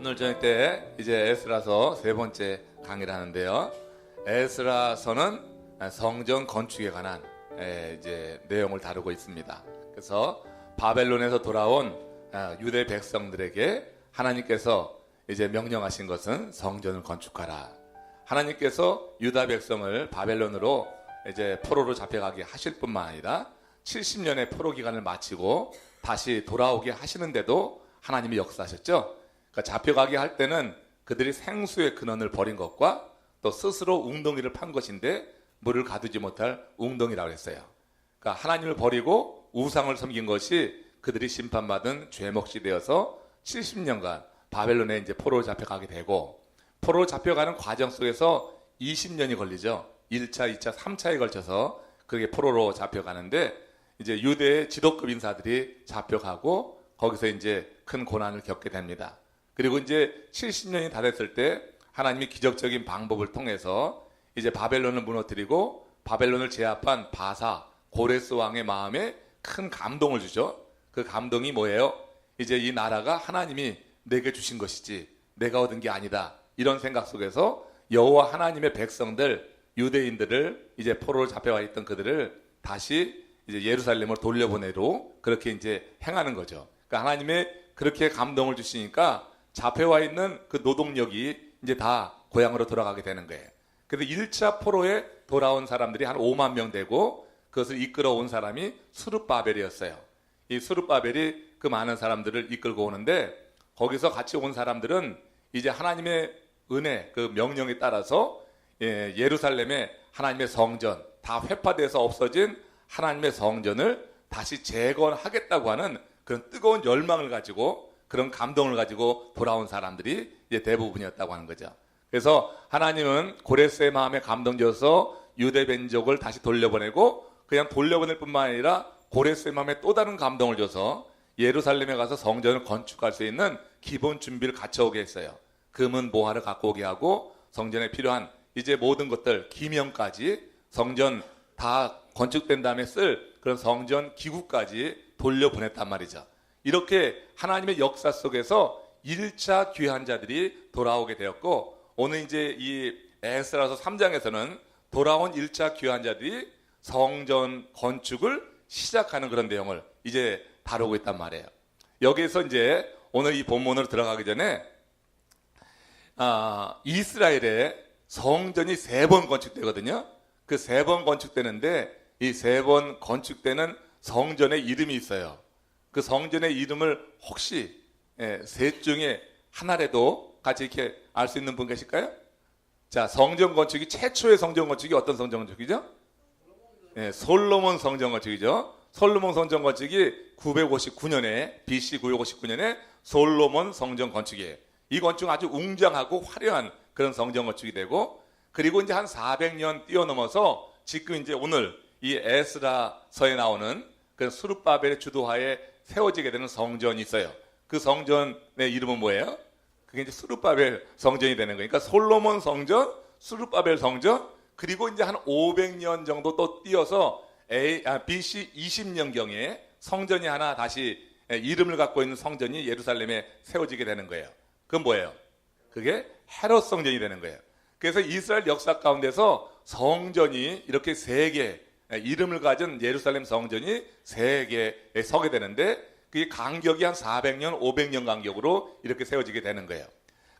오늘 저녁 때 이제 에스라서 세 번째 강의를 하는데요. 에스라서는 성전 건축에 관한 이제 내용을 다루고 있습니다. 그래서 바벨론에서 돌아온 유대 백성들에게 하나님께서 이제 명령하신 것은 성전을 건축하라. 하나님께서 유다 백성을 바벨론으로 이제 포로로 잡혀가게 하실 뿐만 아니라 70년의 포로 기간을 마치고 다시 돌아오게 하시는데도 하나님이 역사하셨죠. 그러니까 잡혀가게 할 때는 그들이 생수의 근원을 버린 것과 또 스스로 웅덩이를 판 것인데 물을 가두지 못할 웅덩이라고 했어요. 그러니까 하나님을 버리고 우상을 섬긴 것이 그들이 심판받은 죄목이 되어서 70년간 바벨론에 이제 포로로 잡혀가게 되고, 포로로 잡혀가는 과정 속에서 20년이 걸리죠. 1차, 2차, 3차에 걸쳐서 그게 포로로 잡혀가는데, 이제 유대의 지도급 인사들이 잡혀가고 거기서 이제 큰 고난을 겪게 됩니다. 그리고 이제 70년이 다 됐을 때 하나님이 기적적인 방법을 통해서 이제 바벨론을 무너뜨리고 바벨론을 제압한 바사 고레스 왕의 마음에 큰 감동을 주죠. 그 감동이 뭐예요? 이제 이 나라가 하나님이 내게 주신 것이지 내가 얻은 게 아니다, 이런 생각 속에서 여호와 하나님의 백성들 유대인들을 이제 포로로 잡혀와 있던 그들을 다시 이제 예루살렘으로 돌려보내로 그렇게 이제 행하는 거죠. 그러니까 하나님의 그렇게 감동을 주시니까 잡혀와 있는 그 노동력이 이제 다 고향으로 돌아가게 되는 거예요. 그래서 1차 포로에 돌아온 사람들이 한 5만 명 되고 그것을 이끌어온 사람이 스룹바벨이었어요. 이 스룹바벨이 그 많은 사람들을 이끌고 오는데, 거기서 같이 온 사람들은 이제 하나님의 은혜, 그 명령에 따라서 예루살렘의 하나님의 성전, 다 회파돼서 없어진 하나님의 성전을 다시 재건하겠다고 하는 그런 뜨거운 열망을 가지고, 그런 감동을 가지고 돌아온 사람들이 이제 대부분이었다고 하는 거죠. 그래서 하나님은 고레스의 마음에 감동 줘서 유대 민족을 다시 돌려보내고, 그냥 돌려보낼 뿐만 아니라 고레스의 마음에 또 다른 감동을 줘서 예루살렘에 가서 성전을 건축할 수 있는 기본 준비를 갖춰오게 했어요. 금은 모화를 갖고 오게 하고 성전에 필요한 이제 모든 것들, 기명까지 성전 다 건축된 다음에 쓸 그런 성전 기구까지 돌려보냈단 말이죠. 이렇게 하나님의 역사 속에서 1차 귀한 자들이 돌아오게 되었고, 오늘 이제 이 에스라서 3장에서는 돌아온 1차 귀한 자들이 성전 건축을 시작하는 그런 내용을 이제 다루고 있단 말이에요. 여기에서 이제 오늘 이 본문으로 들어가기 전에 이스라엘의 성전이 3번 건축되거든요. 그 3번 건축되는데 이 3번 건축되는 성전의 이름이 있어요. 그 성전의 이름을 혹시 셋 중에 하나라도 같이 이렇게 알 수 있는 분 계실까요? 자, 성전 건축이 최초의 성전 건축이 어떤 성전 건축이죠? 솔로몬 성전 건축이죠. 솔로몬 성전 건축이 959년에 BC 959년에 솔로몬 성전 건축이에요. 이 건축은 아주 웅장하고 화려한 그런 성전 건축이 되고, 그리고 이제 한 400년 뛰어넘어서 지금 이제 오늘 이 에스라서에 나오는 그 스룹바벨의 주도하에 세워지게 되는 성전이 있어요. 그 성전의 이름은 뭐예요? 그게 이제 스룹바벨 성전이 되는 거예요. 그러니까 솔로몬 성전, 스룹바벨 성전, 그리고 이제 한 500년 정도 또 뛰어서 BC 20년경에 성전이 하나 다시 이름을 갖고 있는 성전이 예루살렘에 세워지게 되는 거예요. 그건 뭐예요? 그게 헤롯 성전이 되는 거예요. 그래서 이스라엘 역사 가운데서 성전이 이렇게 3개, 이름을 가진 예루살렘 성전이 3개에 서게 되는데, 그게 간격이 한 400년, 500년 간격으로 이렇게 세워지게 되는 거예요.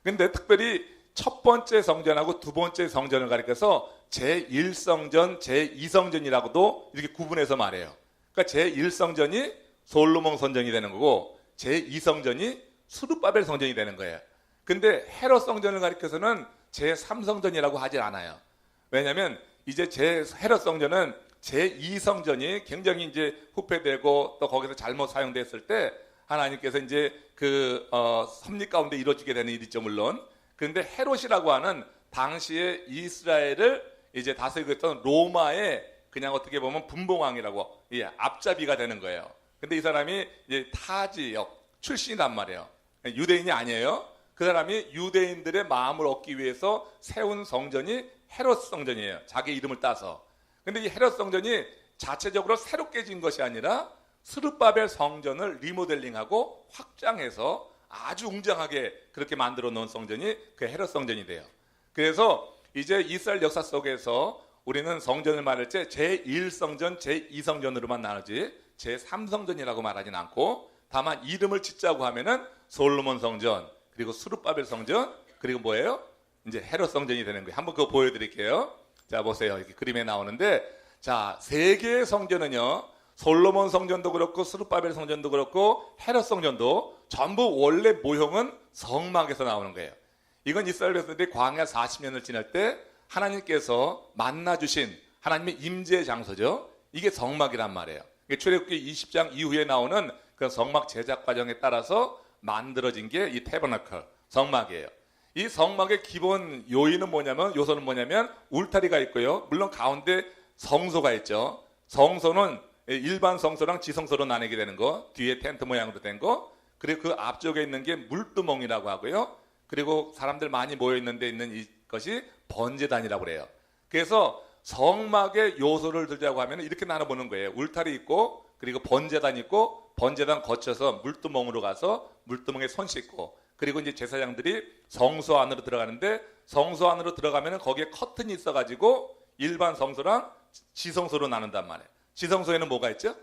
근데 특별히 첫 번째 성전하고 두 번째 성전을 가리켜서 제1성전, 제2성전이라고도 이렇게 구분해서 말해요. 그러니까 제1성전이 솔로몬 성전이 되는 거고 제2성전이 스룹바벨 성전이 되는 거예요. 근데 헤롯 성전을 가리켜서는 제3성전이라고 하질 않아요. 왜냐하면 이제 헤롯 성전은 제2성전이 굉장히 이제 후패되고 또 거기서 잘못 사용됐을 때 하나님께서 이제 그 섭리 가운데 이루어지게 되는 일이죠, 물론. 그런데 헤롯이라고 하는 당시에 이스라엘을 이제 다스리고 있던 로마의 그냥 어떻게 보면 분봉왕이라고, 앞잡이가 되는 거예요. 근데 이 사람이 이제 타 지역 출신이란 말이에요. 유대인이 아니에요. 그 사람이 유대인들의 마음을 얻기 위해서 세운 성전이 헤롯 성전이에요. 자기 이름을 따서. 근데 이 헤롯 성전이 자체적으로 새롭게 지은 것이 아니라 스룹바벨 성전을 리모델링하고 확장해서 아주 웅장하게 그렇게 만들어 놓은 성전이 그 헤롯 성전이 돼요. 그래서 이제 이스라엘 역사 속에서 우리는 성전을 말할 때 제1성전, 제2성전으로만 나누지 제3성전이라고 말하진 않고, 다만 이름을 짓자고 하면은 솔로몬 성전, 그리고 스룹바벨 성전, 그리고 뭐예요? 이제 헤롯 성전이 되는 거예요. 한번 그거 보여드릴게요. 자, 보세요. 이렇게 그림에 나오는데, 자, 세 개의 성전은요, 솔로몬 성전도 그렇고 스룹바벨 성전도 그렇고 헤롯 성전도 전부 원래 모형은 성막에서 나오는 거예요. 이건 이스라엘 백성들이 광야 40년을 지날 때 하나님께서 만나주신 하나님의 임재의 장소죠. 이게 성막이란 말이에요. 출애굽기 20장 이후에 나오는 그 성막 제작 과정에 따라서 만들어진 게 이 태버너클, 성막이에요. 이 성막의 기본 요소는 뭐냐면 울타리가 있고요. 물론 가운데 성소가 있죠. 성소는 일반 성소랑 지성소로 나뉘게 되는 거, 뒤에 텐트 모양으로 된 거, 그리고 그 앞쪽에 있는 게 물두멍이라고 하고요. 그리고 사람들 많이 모여 있는 데 있는 이것이 번제단이라고 그래요. 그래서 성막의 요소를 들자고 하면 이렇게 나눠보는 거예요. 울타리 있고, 그리고 번제단 있고, 번제단 거쳐서 물두멍으로 가서 물두멍에 손 씻고, 그리고 이제 제사장들이 성소 안으로 들어가는데, 성소 안으로 들어가면 거기에 커튼이 있어가지고 일반 성소랑 지성소로 나눈단 말이에요. 지성소에는 뭐가 있죠?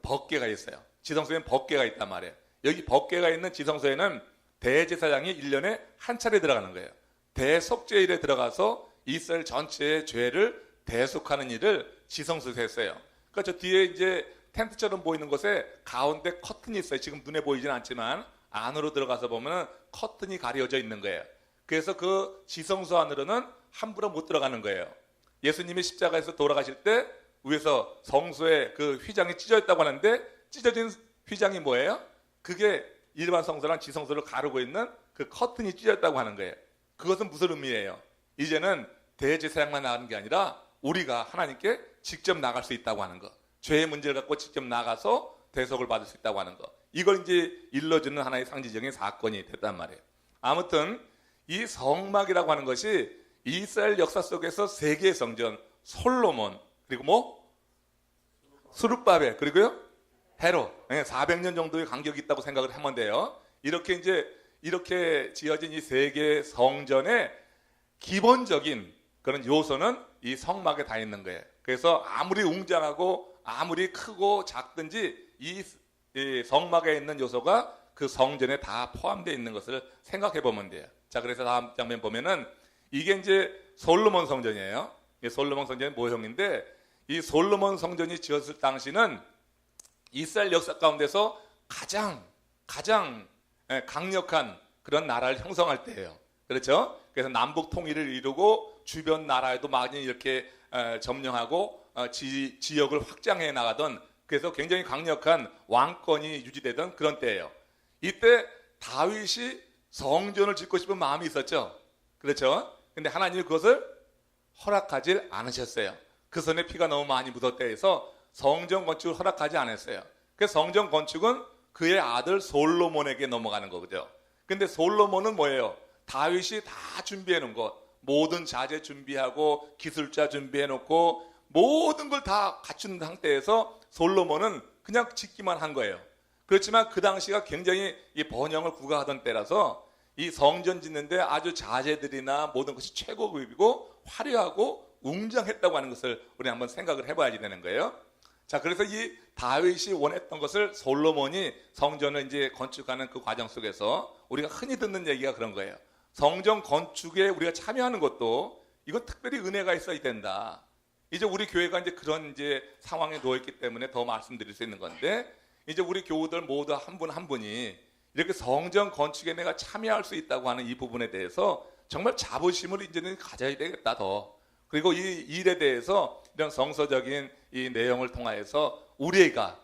법궤가 있어요. 지성소에는 법궤가 있단 말이에요. 여기 법궤가 있는 지성소에는 대제사장이 1년에 한 차례 들어가는 거예요. 대속죄일에 들어가서 이스라엘 전체의 죄를 대속하는 일을 지성소에서 했어요. 그러니까 저 뒤에 이제 텐트처럼 보이는 곳에 가운데 커튼이 있어요. 지금 눈에 보이진 않지만 안으로 들어가서 보면 커튼이 가려져 있는 거예요. 그래서 그 지성소 안으로는 함부로 못 들어가는 거예요. 예수님이 십자가에서 돌아가실 때 위에서 성소에 그 휘장이 찢어졌다고 하는데, 찢어진 휘장이 뭐예요? 그게 일반 성소랑 지성소를 가르고 있는 그 커튼이 찢어졌다고 하는 거예요. 그것은 무슨 의미예요? 이제는 대제사장만 나가는 게 아니라 우리가 하나님께 직접 나갈 수 있다고 하는 거, 죄의 문제를 갖고 직접 나가서 대속을 받을 수 있다고 하는 거, 이걸 이제 일러주는 하나의 상징적인 사건이 됐단 말이에요. 아무튼 이 성막이라고 하는 것이 이스라엘 역사 속에서 세 개의 성전, 솔로몬, 그리고 스룹바벨, 그리고요 헤롯, 400년 정도의 간격이 있다고 생각을 하면 돼요. 이렇게 지어진 이 세 개의 성전의 기본적인 그런 요소는 이 성막에 다 있는 거예요. 그래서 아무리 웅장하고 아무리 크고 작든지 이 성막에 있는 요소가 그 성전에 다 포함되어 있는 것을 생각해 보면 돼요. 자, 그래서 다음 장면 보면은 이게 이제 솔로몬 성전이에요. 솔로몬 성전의 모형인데, 이 솔로몬 성전이 지었을 당시는 이스라엘 역사 가운데서 가장 강력한 그런 나라를 형성할 때예요. 그렇죠? 그래서 남북 통일을 이루고 주변 나라에도 많이 이렇게 점령하고 지역을 확장해 나가던, 그래서 굉장히 강력한 왕권이 유지되던 그런 때예요. 이때 다윗이 성전을 짓고 싶은 마음이 있었죠. 그렇죠? 근데 하나님이 그것을 허락하지 않으셨어요. 그 손에 피가 너무 많이 묻었다 해서 성전 건축을 허락하지 않았어요. 그래서 성전 건축은 그의 아들 솔로몬에게 넘어가는 거죠. 근데 솔로몬은 뭐예요? 다윗이 다 준비해 놓은 것, 모든 자재 준비하고 기술자 준비해 놓고 모든 걸 다 갖춘 상태에서 솔로몬은 그냥 짓기만 한 거예요. 그렇지만 그 당시가 굉장히 이 번영을 구가하던 때라서 이 성전 짓는데 아주 자재들이나 모든 것이 최고급이고 화려하고 웅장했다고 하는 것을 우리 한번 생각을 해봐야 되는 거예요. 자, 그래서 이 다윗이 원했던 것을 솔로몬이 성전을 이제 건축하는 그 과정 속에서 우리가 흔히 듣는 얘기가 그런 거예요. 성전 건축에 우리가 참여하는 것도 이건 특별히 은혜가 있어야 된다. 이제 우리 교회가 이제 그런 이제 상황에 놓여 있기 때문에 더 말씀드릴 수 있는 건데, 이제 우리 교우들 모두 한 분 한 분이 이렇게 성전 건축에 내가 참여할 수 있다고 하는 이 부분에 대해서 정말 자부심을 이제는 가져야 되겠다 더. 그리고 이 일에 대해서 이런 성서적인 이 내용을 통하여서 우리가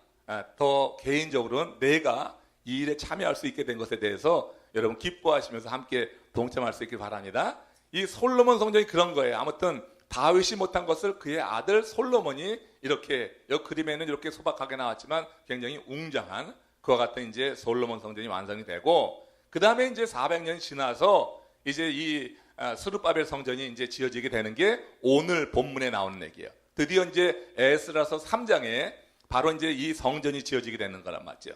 더 개인적으로 내가 이 일에 참여할 수 있게 된 것에 대해서 여러분 기뻐하시면서 함께 동참할 수 있길 바랍니다. 이 솔로몬 성전이 그런 거예요. 아무튼 다윗이 못한 것을 그의 아들 솔로몬이 이렇게, 이 그림에는 이렇게 소박하게 나왔지만 굉장히 웅장한 그와 같은 이제 솔로몬 성전이 완성이 되고, 그 다음에 이제 400년이 지나서 이제 이 스룹바벨 성전이 이제 지어지게 되는 게 오늘 본문에 나오는 얘기예요. 드디어 이제 에스라서 3장에 바로 이제 이 성전이 지어지게 되는 거란 말이죠.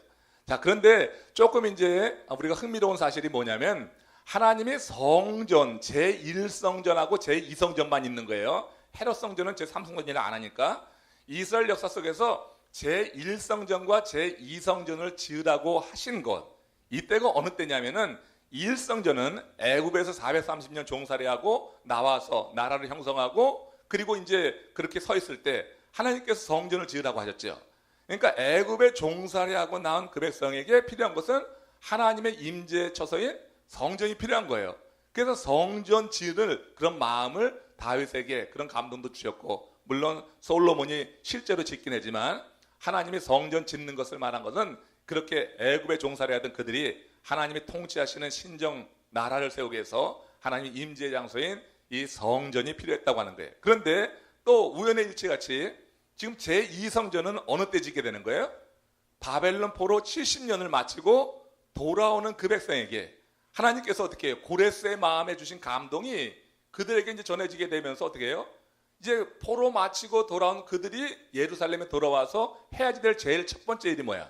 자, 그런데 조금 이제 우리가 흥미로운 사실이 뭐냐면 하나님의 성전, 제1성전하고 제2성전만 있는 거예요. 헤롯 성전은 제3성전이라 안 하니까 이스라엘 역사 속에서 제1성전과 제2성전을 지으라고 하신 것, 이때가 어느 때냐면은 1성전은 애굽에서 430년 종살이하고 나와서 나라를 형성하고 그리고 이제 그렇게 서 있을 때 하나님께서 성전을 지으라고 하셨죠. 그러니까 애굽의 종살이하고 나온 그 백성에게 필요한 것은 하나님의 임재 처소인 성전이 필요한 거예요. 그래서 성전 지을 그런 마음을 다윗에게 그런 감동도 주셨고, 물론 솔로몬이 실제로 짓긴 했지만 하나님이 성전 짓는 것을 말한 것은 그렇게 애굽의 종살이하던 그들이 하나님이 통치하시는 신정 나라를 세우기 위해서 하나님의 임재 장소인 이 성전이 필요했다고 하는 거예요. 그런데 또 우연의 일치같이 지금 제2성전은 어느 때 짓게 되는 거예요? 바벨론 포로 70년을 마치고 돌아오는 그 백성에게 하나님께서 어떻게 해요? 고레스의 마음에 주신 감동이 그들에게 이제 전해지게 되면서 어떻게 해요? 이제 포로 마치고 돌아온 그들이 예루살렘에 돌아와서 해야지 될 제일 첫 번째 일이 뭐야?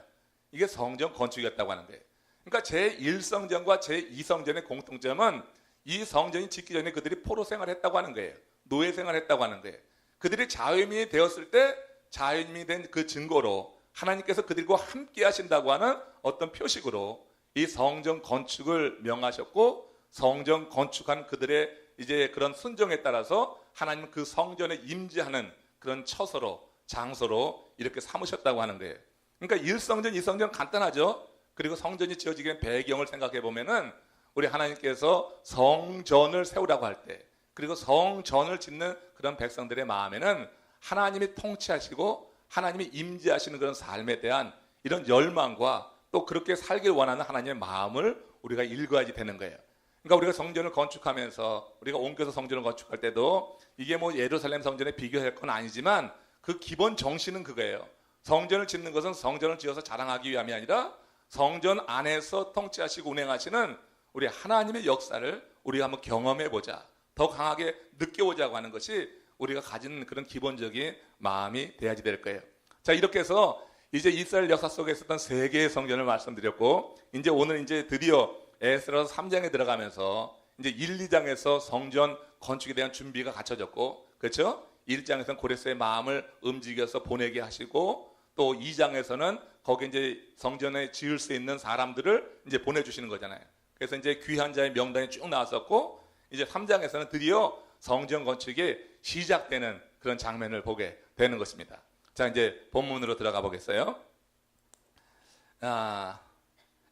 이게 성전 건축이었다고 하는데, 그러니까 제1성전과 제2성전의 공통점은 이 성전이 짓기 전에 그들이 포로 생활했다고 하는 거예요. 노예 생활했다고 하는 거예요. 그들이 자유인이 되었을 때 자유인이 된 그 증거로 하나님께서 그들과 함께 하신다고 하는 어떤 표식으로 이 성전 건축을 명하셨고, 성전 건축한 그들의 이제 그런 순종에 따라서 하나님은 그 성전에 임재하는 그런 처소로, 장소로 이렇게 삼으셨다고 하는 거예요. 그러니까 1성전, 2성전 간단하죠. 그리고 성전이 지어지게 된 배경을 생각해 보면은 우리 하나님께서 성전을 세우라고 할 때, 그리고 성전을 짓는 그런 백성들의 마음에는 하나님이 통치하시고 하나님이 임재하시는 그런 삶에 대한 이런 열망과 또 그렇게 살길 원하는 하나님의 마음을 우리가 읽어야지 되는 거예요. 그러니까 우리가 성전을 건축하면서 우리가 옮겨서 성전을 건축할 때도 이게 뭐 예루살렘 성전에 비교할 건 아니지만 그 기본 정신은 그거예요. 성전을 짓는 것은 성전을 지어서 자랑하기 위함이 아니라 성전 안에서 통치하시고 운행하시는 우리 하나님의 역사를 우리가 한번 경험해보자, 더 강하게 느껴보자고 하는 것이 우리가 가진 그런 기본적인 마음이 돼야지 될 거예요. 자, 이렇게 해서 이제 이스라엘 역사 속에 있었던 세 개의 성전을 말씀드렸고, 이제 오늘 이제 드디어 에스라서 3장에 들어가면서 이제 1, 2장에서 성전 건축에 대한 준비가 갖춰졌고, 그렇죠? 1장에서는 고레스의 마음을 움직여서 보내게 하시고, 또 2장에서는 거기 이제 성전에 지을 수 있는 사람들을 이제 보내주시는 거잖아요. 그래서 이제 귀한 자의 명단이 쭉 나왔었고, 이제 3장에서는 드디어 성전 건축이 시작되는 그런 장면을 보게 되는 것입니다. 자, 이제 본문으로 들어가 보겠어요.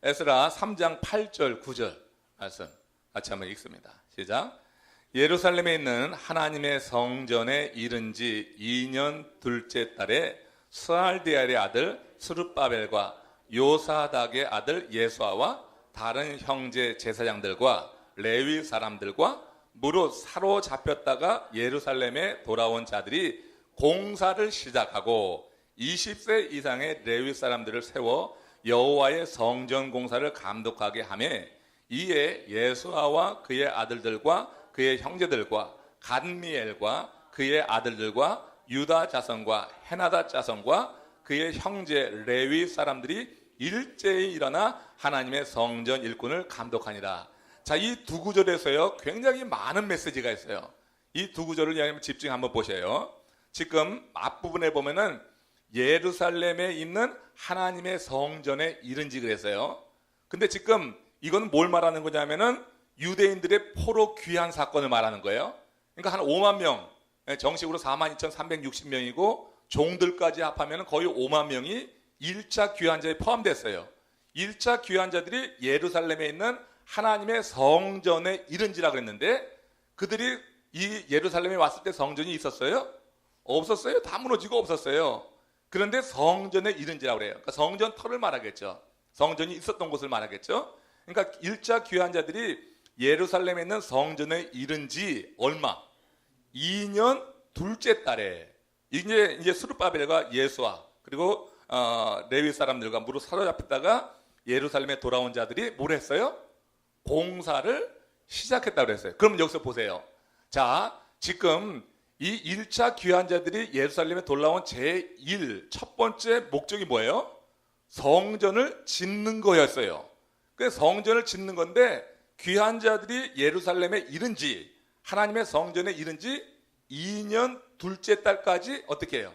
에스라 3장 8절 9절 말씀 같이 한번 읽습니다. 시작. 예루살렘에 있는 하나님의 성전에 이른 지 2년 둘째 달에 스알디엘의 아들 스룹바벨과 요사닥의 아들 예수아와 다른 형제 제사장들과 레위 사람들과 무릇 사로잡혔다가 예루살렘에 돌아온 자들이 공사를 시작하고 20세 이상의 레위 사람들을 세워 여호와의 성전 공사를 감독하게 하며, 이에 예수아와 그의 아들들과 그의 형제들과 간미엘과 그의 아들들과 유다 자손과 헤나다 자손과 그의 형제 레위 사람들이 일제히 일어나 하나님의 성전 일꾼을 감독하니라. 자, 이 두 구절에서요 굉장히 많은 메시지가 있어요. 이 두 구절을 집중 한번 보세요. 지금 앞부분에 보면은 예루살렘에 있는 하나님의 성전에 이른지 그랬어요. 근데 지금 이건 뭘 말하는 거냐면은 유대인들의 포로 귀환 사건을 말하는 거예요. 그러니까 한 5만 명, 정식으로 42,360명이고 종들까지 합하면 거의 5만 명이 1차 귀환자에 포함됐어요. 1차 귀환자들이 예루살렘에 있는 하나님의 성전에 이른지라 그랬는데, 그들이 이 예루살렘에 왔을 때 성전이 있었어요? 없었어요. 다 무너지고 없었어요. 그런데 성전에 이른지라고 그래요. 그러니까 성전 터를 말하겠죠. 성전이 있었던 곳을 말하겠죠. 그러니까 1차 귀환자들이 예루살렘에 있는 성전에 이른지 얼마? 2년 둘째 달에 이제 스룹바벨과 예수아 그리고 레위 사람들과 무릇 사로잡혔다가 예루살렘에 돌아온 자들이 뭘 했어요? 공사를 시작했다고 그랬어요. 그럼 여기서 보세요. 자, 지금 이 1차 귀환자들이 예루살렘에 돌아온 제1 첫 번째 목적이 뭐예요? 성전을 짓는 거였어요. 그 성전을 짓는 건데 귀한 자들이 예루살렘에 이른 지, 하나님의 성전에 이른 지 2년 둘째 달까지 어떻게 해요?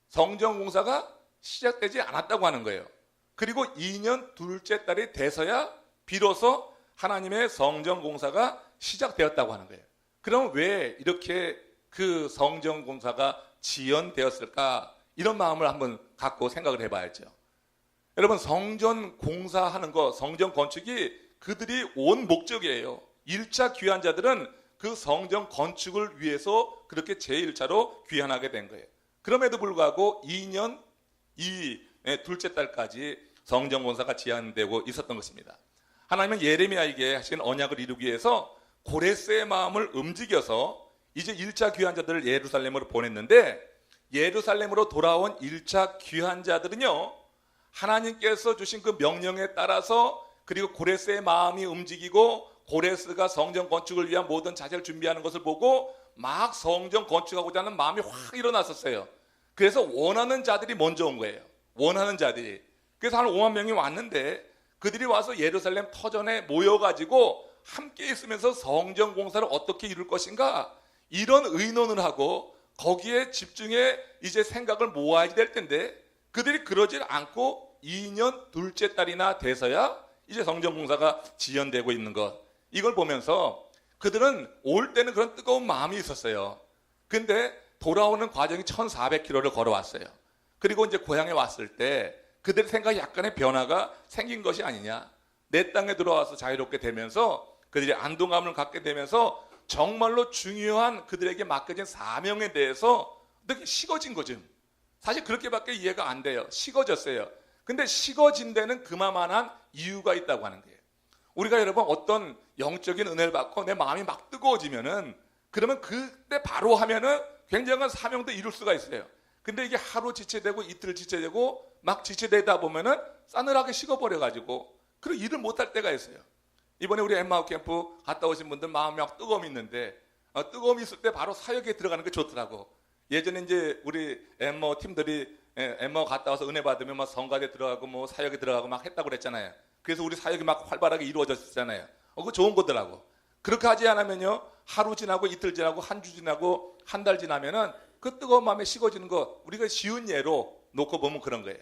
성전 공사가 시작되지 않았다고 하는 거예요. 그리고 2년 둘째 달이 돼서야 비로소 하나님의 성전 공사가 시작되었다고 하는 거예요. 그럼 왜 이렇게 그 성전 공사가 지연되었을까? 이런 마음을 한번 갖고 생각을 해봐야죠. 여러분, 성전 공사하는 거, 성전 건축이 그들이 온 목적이에요. 1차 귀한 자들은 그 성전 건축을 위해서 그렇게 제1차로 귀환하게 된 거예요. 그럼에도 불구하고 2년 둘째 달까지 성전 공사가 지연되고 있었던 것입니다. 하나님은 예레미야에게 하신 언약을 이루기 위해서 고레스의 마음을 움직여서 이제 1차 귀한 자들을 예루살렘으로 보냈는데, 예루살렘으로 돌아온 1차 귀한 자들은요, 하나님께서 주신 그 명령에 따라서, 그리고 고레스의 마음이 움직이고 고레스가 성전 건축을 위한 모든 자재를 준비하는 것을 보고 막 성전 건축하고자 하는 마음이 확 일어났었어요. 그래서 원하는 자들이 먼저 온 거예요. 원하는 자들이. 그래서 한 5만 명이 왔는데, 그들이 와서 예루살렘 터전에 모여가지고 함께 있으면서 성전 공사를 어떻게 이룰 것인가, 이런 의논을 하고 거기에 집중해 이제 생각을 모아야 될 텐데, 그들이 그러질 않고 2년 둘째 달이나 돼서야 이제 성전 공사가 지연되고 있는 것, 이걸 보면서 그들은 올 때는 그런 뜨거운 마음이 있었어요. 근데 돌아오는 과정이 1400km를 걸어왔어요. 그리고 이제 고향에 왔을 때 그들의 생각에 약간의 변화가 생긴 것이 아니냐. 내 땅에 들어와서 자유롭게 되면서 그들이 안동감을 갖게 되면서 정말로 중요한 그들에게 맡겨진 사명에 대해서 어떻게 식어진 거죠. 사실 그렇게밖에 이해가 안 돼요. 식어졌어요. 근데 식어진 데는 그만한 이유가 있다고 하는 거예요. 우리가 여러분 어떤 영적인 은혜를 받고 내 마음이 막 뜨거워지면은, 그러면 그때 바로 하면은 굉장한 사명도 이룰 수가 있어요. 근데 이게 하루 지체되고 이틀 지체되고 막 지체되다 보면은 싸늘하게 식어버려가지고 그리고 일을 못할 때가 있어요. 이번에 우리 엠마오 캠프 갔다 오신 분들 마음이 막 뜨거움이 있는데, 뜨거움이 있을 때 바로 사역에 들어가는 게 좋더라고. 예전에 이제 우리 엠마오 팀들이 엠마오 갔다 와서 은혜 받으면 막 성가대 들어가고 뭐 사역에 들어가고 막 했다고 그랬잖아요. 그래서 우리 사역이 막 활발하게 이루어졌잖아요. 그거 좋은 거더라고. 그렇게 하지 않으면요, 하루 지나고 이틀 지나고 한 주 지나고 한 달 지나면은 그 뜨거운 마음에 식어지는 거, 우리가 쉬운 예로 놓고 보면 그런 거예요.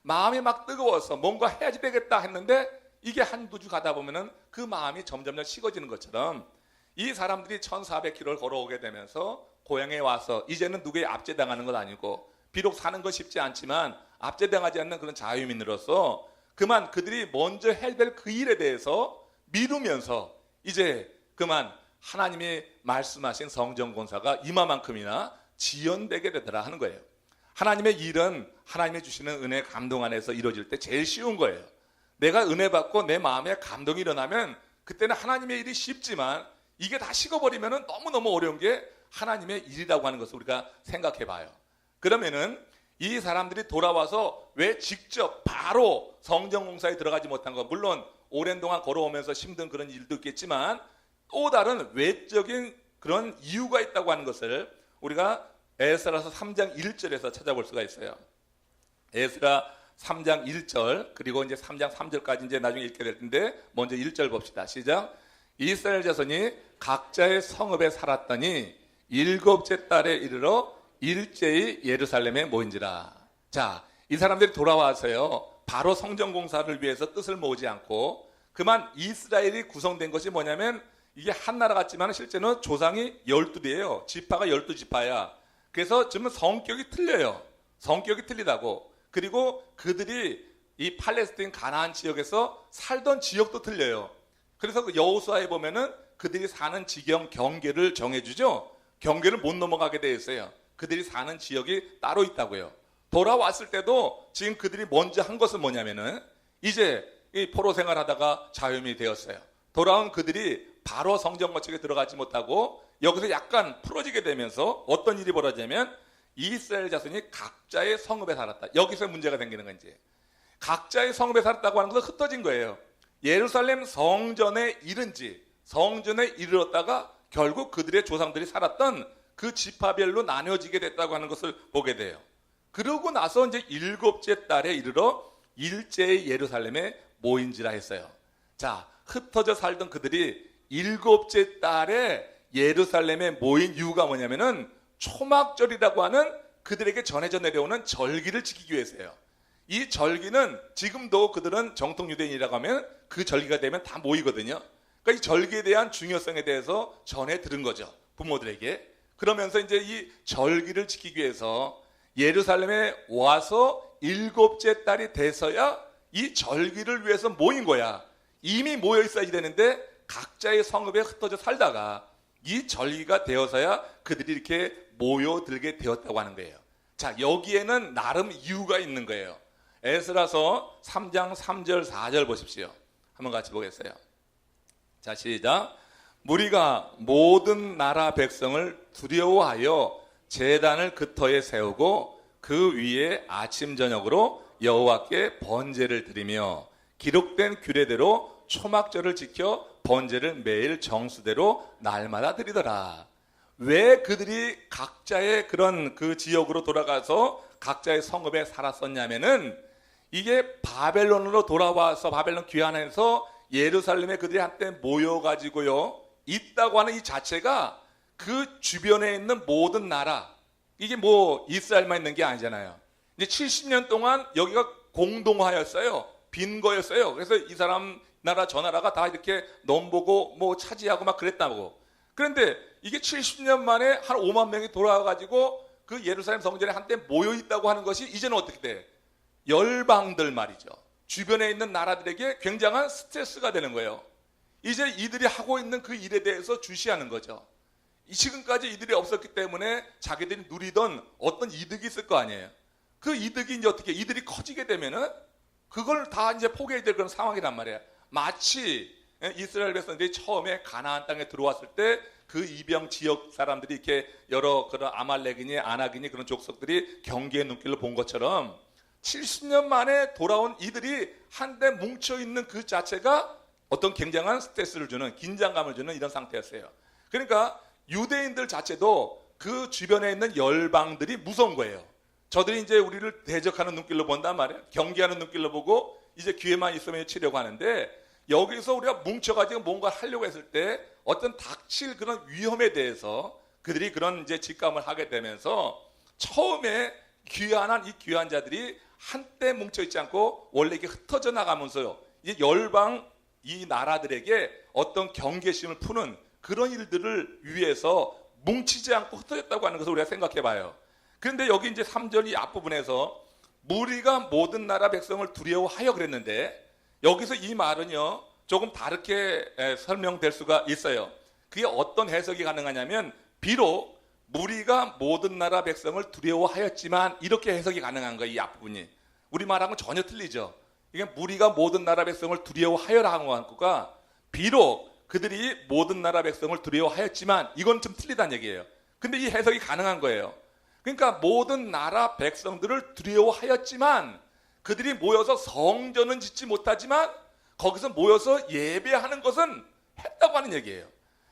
마음이 막 뜨거워서 뭔가 해야지 되겠다 했는데 이게 한두 주 가다 보면은 그 마음이 점점 식어지는 것처럼, 이 사람들이 1400km를 걸어오게 되면서 고향에 와서 이제는 누구의 압제당하는 건 아니고, 비록 사는 건 쉽지 않지만 압제당하지 않는 그런 자유민으로서 그만 그들이 먼저 해야 될 그 일에 대해서 미루면서 이제 그만 하나님이 말씀하신 성전 공사가 이마만큼이나 지연되게 되더라 하는 거예요. 하나님의 일은 하나님이 주시는 은혜 감동 안에서 이루어질 때 제일 쉬운 거예요. 내가 은혜 받고 내 마음에 감동이 일어나면 그때는 하나님의 일이 쉽지만, 이게 다 식어버리면 너무너무 어려운 게 하나님의 일이라고 하는 것을 우리가 생각해 봐요. 그러면은 이 사람들이 돌아와서 왜 직접 바로 성전 공사에 들어가지 못한 거, 물론 오랜 동안 걸어오면서 힘든 그런 일도 있겠지만 또 다른 외적인 그런 이유가 있다고 하는 것을 우리가 에스라서 3장 1절에서 찾아볼 수가 있어요. 에스라 3장 1절, 그리고 이제 3장 3절까지 이제 나중에 읽게 될 텐데, 먼저 1절 봅시다. 시작. 이스라엘 자손이 각자의 성읍에 살았더니 7째 달에 이르러 일제히 예루살렘에 모인지라. 자, 이 사람들이 돌아와서요, 바로 성전 공사를 위해서 뜻을 모으지 않고 그만 이스라엘이 구성된 것이 뭐냐면, 이게 한 나라 같지만 실제는 조상이 12대예요. 지파가 12지파야. 그래서 좀 성격이 틀려요. 성격이 틀리다고. 그리고 그들이 이 팔레스타인 가나안 지역에서 살던 지역도 틀려요. 그래서 그 여호수아에 보면은 그들이 사는 지경 경계를 정해주죠. 경계를 못 넘어가게 되어 있어요. 그들이 사는 지역이 따로 있다고요. 돌아왔을 때도 지금 그들이 먼저 한 것은 뭐냐면은, 이제 이 포로 생활하다가 자유민이 되었어요. 돌아온 그들이 바로 성전 건축에 들어가지 못하고 여기서 약간 풀어지게 되면서 어떤 일이 벌어지냐면, 이스라엘 자손이 각자의 성읍에 살았다. 여기서 문제가 생기는 건지, 각자의 성읍에 살았다고 하는 것은 흩어진 거예요. 예루살렘 성전에 이른지, 성전에 이르렀다가 결국 그들의 조상들이 살았던 그 지파별로 나뉘어지게 됐다고 하는 것을 보게 돼요. 그러고 나서 이제 7째 달에 이르러 일제히 예루살렘에 모인지라 했어요. 자, 흩어져 살던 그들이 일곱째 달에 예루살렘에 모인 이유가 뭐냐면은 초막절이라고 하는 그들에게 전해져 내려오는 절기를 지키기 위해서예요. 이 절기는 지금도 그들은 정통 유대인이라고 하면 그 절기가 되면 다 모이거든요. 그러니까 이 절기에 대한 중요성에 대해서 전해 들은 거죠, 부모들에게. 그러면서 이제 이 절기를 지키기 위해서 예루살렘에 와서 일곱째 달이 돼서야 이 절기를 위해서 모인 거야. 이미 모여 있어야 되는데 각자의 성읍에 흩어져 살다가 이 절기가 되어서야 그들이 이렇게 모여들게 되었다고 하는 거예요. 자, 여기에는 나름 이유가 있는 거예요. 에스라서 3장 3절 4절 보십시오. 한번 같이 보겠어요. 자, 시작. 무리가 모든 나라 백성을 두려워하여 제단을 그 터에 세우고 그 위에 아침 저녁으로 여호와께 번제를 드리며 기록된 규례대로 초막절을 지켜 번제를 매일 정수대로 날마다 드리더라. 왜 그들이 각자의 그런 그 지역으로 돌아가서 각자의 성읍에 살았었냐면은 이게 바벨론으로 돌아와서 바벨론 귀환해서 예루살렘에 그들이 한때 모여가지고요 있다고 하는 이 자체가 그 주변에 있는 모든 나라, 이게 뭐 이스라엘만 있는 게 아니잖아요. 이제 70년 동안 여기가 공동화였어요. 빈 거였어요. 그래서 이 사람 나라 저 나라가 다 이렇게 넘보고 뭐 차지하고 막 그랬다고. 그런데 이게 70년 만에 한 5만 명이 돌아와가지고 그 예루살렘 성전에 한때 모여 있다고 하는 것이 이제는 어떻게 돼? 열방들 말이죠. 주변에 있는 나라들에게 굉장한 스트레스가 되는 거예요. 이제 이들이 하고 있는 그 일에 대해서 주시하는 거죠. 지금까지 이들이 없었기 때문에 자기들이 누리던 어떤 이득이 있을 거 아니에요. 그 이득이 이제 어떻게 이들이 커지게 되면은 그걸 다 이제 포기해야 될 그런 상황이란 말이에요. 마치 이스라엘 백성들이 처음에 가나안 땅에 들어왔을 때 그 이병 지역 사람들이 이렇게 여러 그런 아말렉이니 아낙이니 그런 족속들이 경계의 눈길로 본 것처럼 70년 만에 돌아온 이들이 한데 뭉쳐있는 그 자체가 어떤 굉장한 스트레스를 주는, 긴장감을 주는 이런 상태였어요. 그러니까 유대인들 자체도 그 주변에 있는 열방들이 무서운 거예요. 저들이 이제 우리를 대적하는 눈길로 본단 말이에요. 경계하는 눈길로 보고 이제 기회만 있으면 치려고 하는데, 여기서 우리가 뭉쳐가지고 뭔가 하려고 했을 때 어떤 닥칠 그런 위험에 대해서 그들이 그런 이제 직감을 하게 되면서 처음에 귀환한 이 귀환자들이 한때 뭉쳐있지 않고 원래 이게 흩어져 나가면서요, 이제 열방 이 나라들에게 어떤 경계심을 푸는 그런 일들을 위해서 뭉치지 않고 흩어졌다고 하는 것을 우리가 생각해 봐요. 그런데 여기 이제 3절 이 앞부분에서 무리가 모든 나라 백성을 두려워하여 그랬는데, 여기서 이 말은요 조금 다르게 설명될 수가 있어요. 그게 어떤 해석이 가능하냐면, 비록 무리가 모든 나라 백성을 두려워하였지만, 이렇게 해석이 가능한 거예요. 이 앞부분이 우리말하고는 전혀 틀리죠. 이게 무리가 모든 나라 백성을 두려워하여라는 거가 비록 그들이 모든 나라 백성을 두려워하였지만, 이건 좀 틀리다는 얘기예요. 근데 이 해석이 가능한 거예요. 그러니까 모든 나라 백성들을 두려워하였지만 그들이 모여서 성전은 짓지 못하지만 거기서 모여서 예배하는 것은 했다고 하는 얘기예요.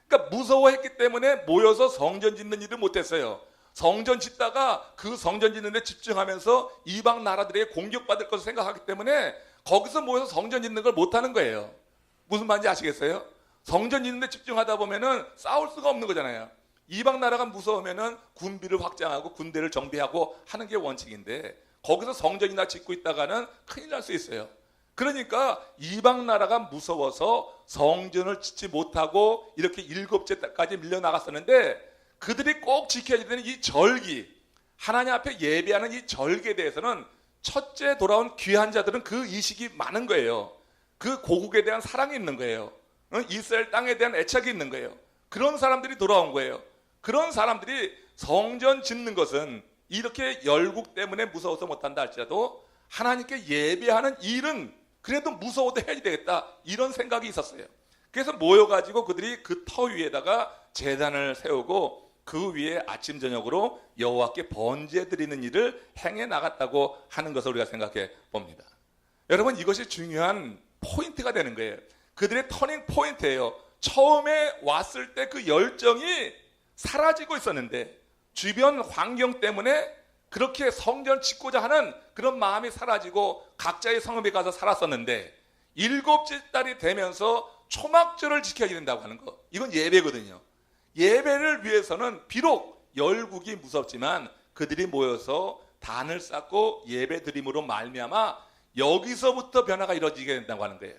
그러니까 무서워했기 때문에 모여서 성전 짓는 일을 못했어요. 성전 짓다가 그 성전 짓는 데 집중하면서 이방 나라들에게 공격받을 것을 생각하기 때문에 거기서 모여서 성전 짓는 걸 못하는 거예요. 무슨 말인지 아시겠어요? 성전 짓는 데 집중하다 보면은 싸울 수가 없는 거잖아요. 이방 나라가 무서우면은 군비를 확장하고 군대를 정비하고 하는 게 원칙인데, 거기서 성전이나 짓고 있다가는 큰일 날 수 있어요. 그러니까 이방 나라가 무서워서 성전을 짓지 못하고 이렇게 7째 달까지 밀려나갔었는데, 그들이 꼭 지켜야 되는 이 절기, 하나님 앞에 예배하는 이 절기에 대해서는 첫째 돌아온 귀한 자들은 그 이식이 많은 거예요. 그 고국에 대한 사랑이 있는 거예요. 이스라엘 땅에 대한 애착이 있는 거예요. 그런 사람들이 돌아온 거예요. 그런 사람들이 성전 짓는 것은 이렇게 열국 때문에 무서워서 못한다 할지라도 하나님께 예배하는 일은 그래도 무서워도 해야 되겠다, 이런 생각이 있었어요. 그래서 모여가지고 그들이 그 터 위에다가 제단을 세우고 그 위에 아침 저녁으로 여호와께 번제 드리는 일을 행해 나갔다고 하는 것을 우리가 생각해 봅니다. 여러분, 이것이 중요한 포인트가 되는 거예요. 그들의 터닝 포인트예요. 처음에 왔을 때 그 열정이 사라지고 있었는데 주변 환경 때문에 그렇게 성전 짓고자 하는 그런 마음이 사라지고 각자의 성읍에 가서 살았었는데, 일곱째 달이 되면서 초막절을 지켜야 된다고 하는 거, 이건 예배거든요. 예배를 위해서는 비록 열국이 무섭지만 그들이 모여서 단을 쌓고 예배 드림으로 말미암아 여기서부터 변화가 이루어지게 된다고 하는 거예요.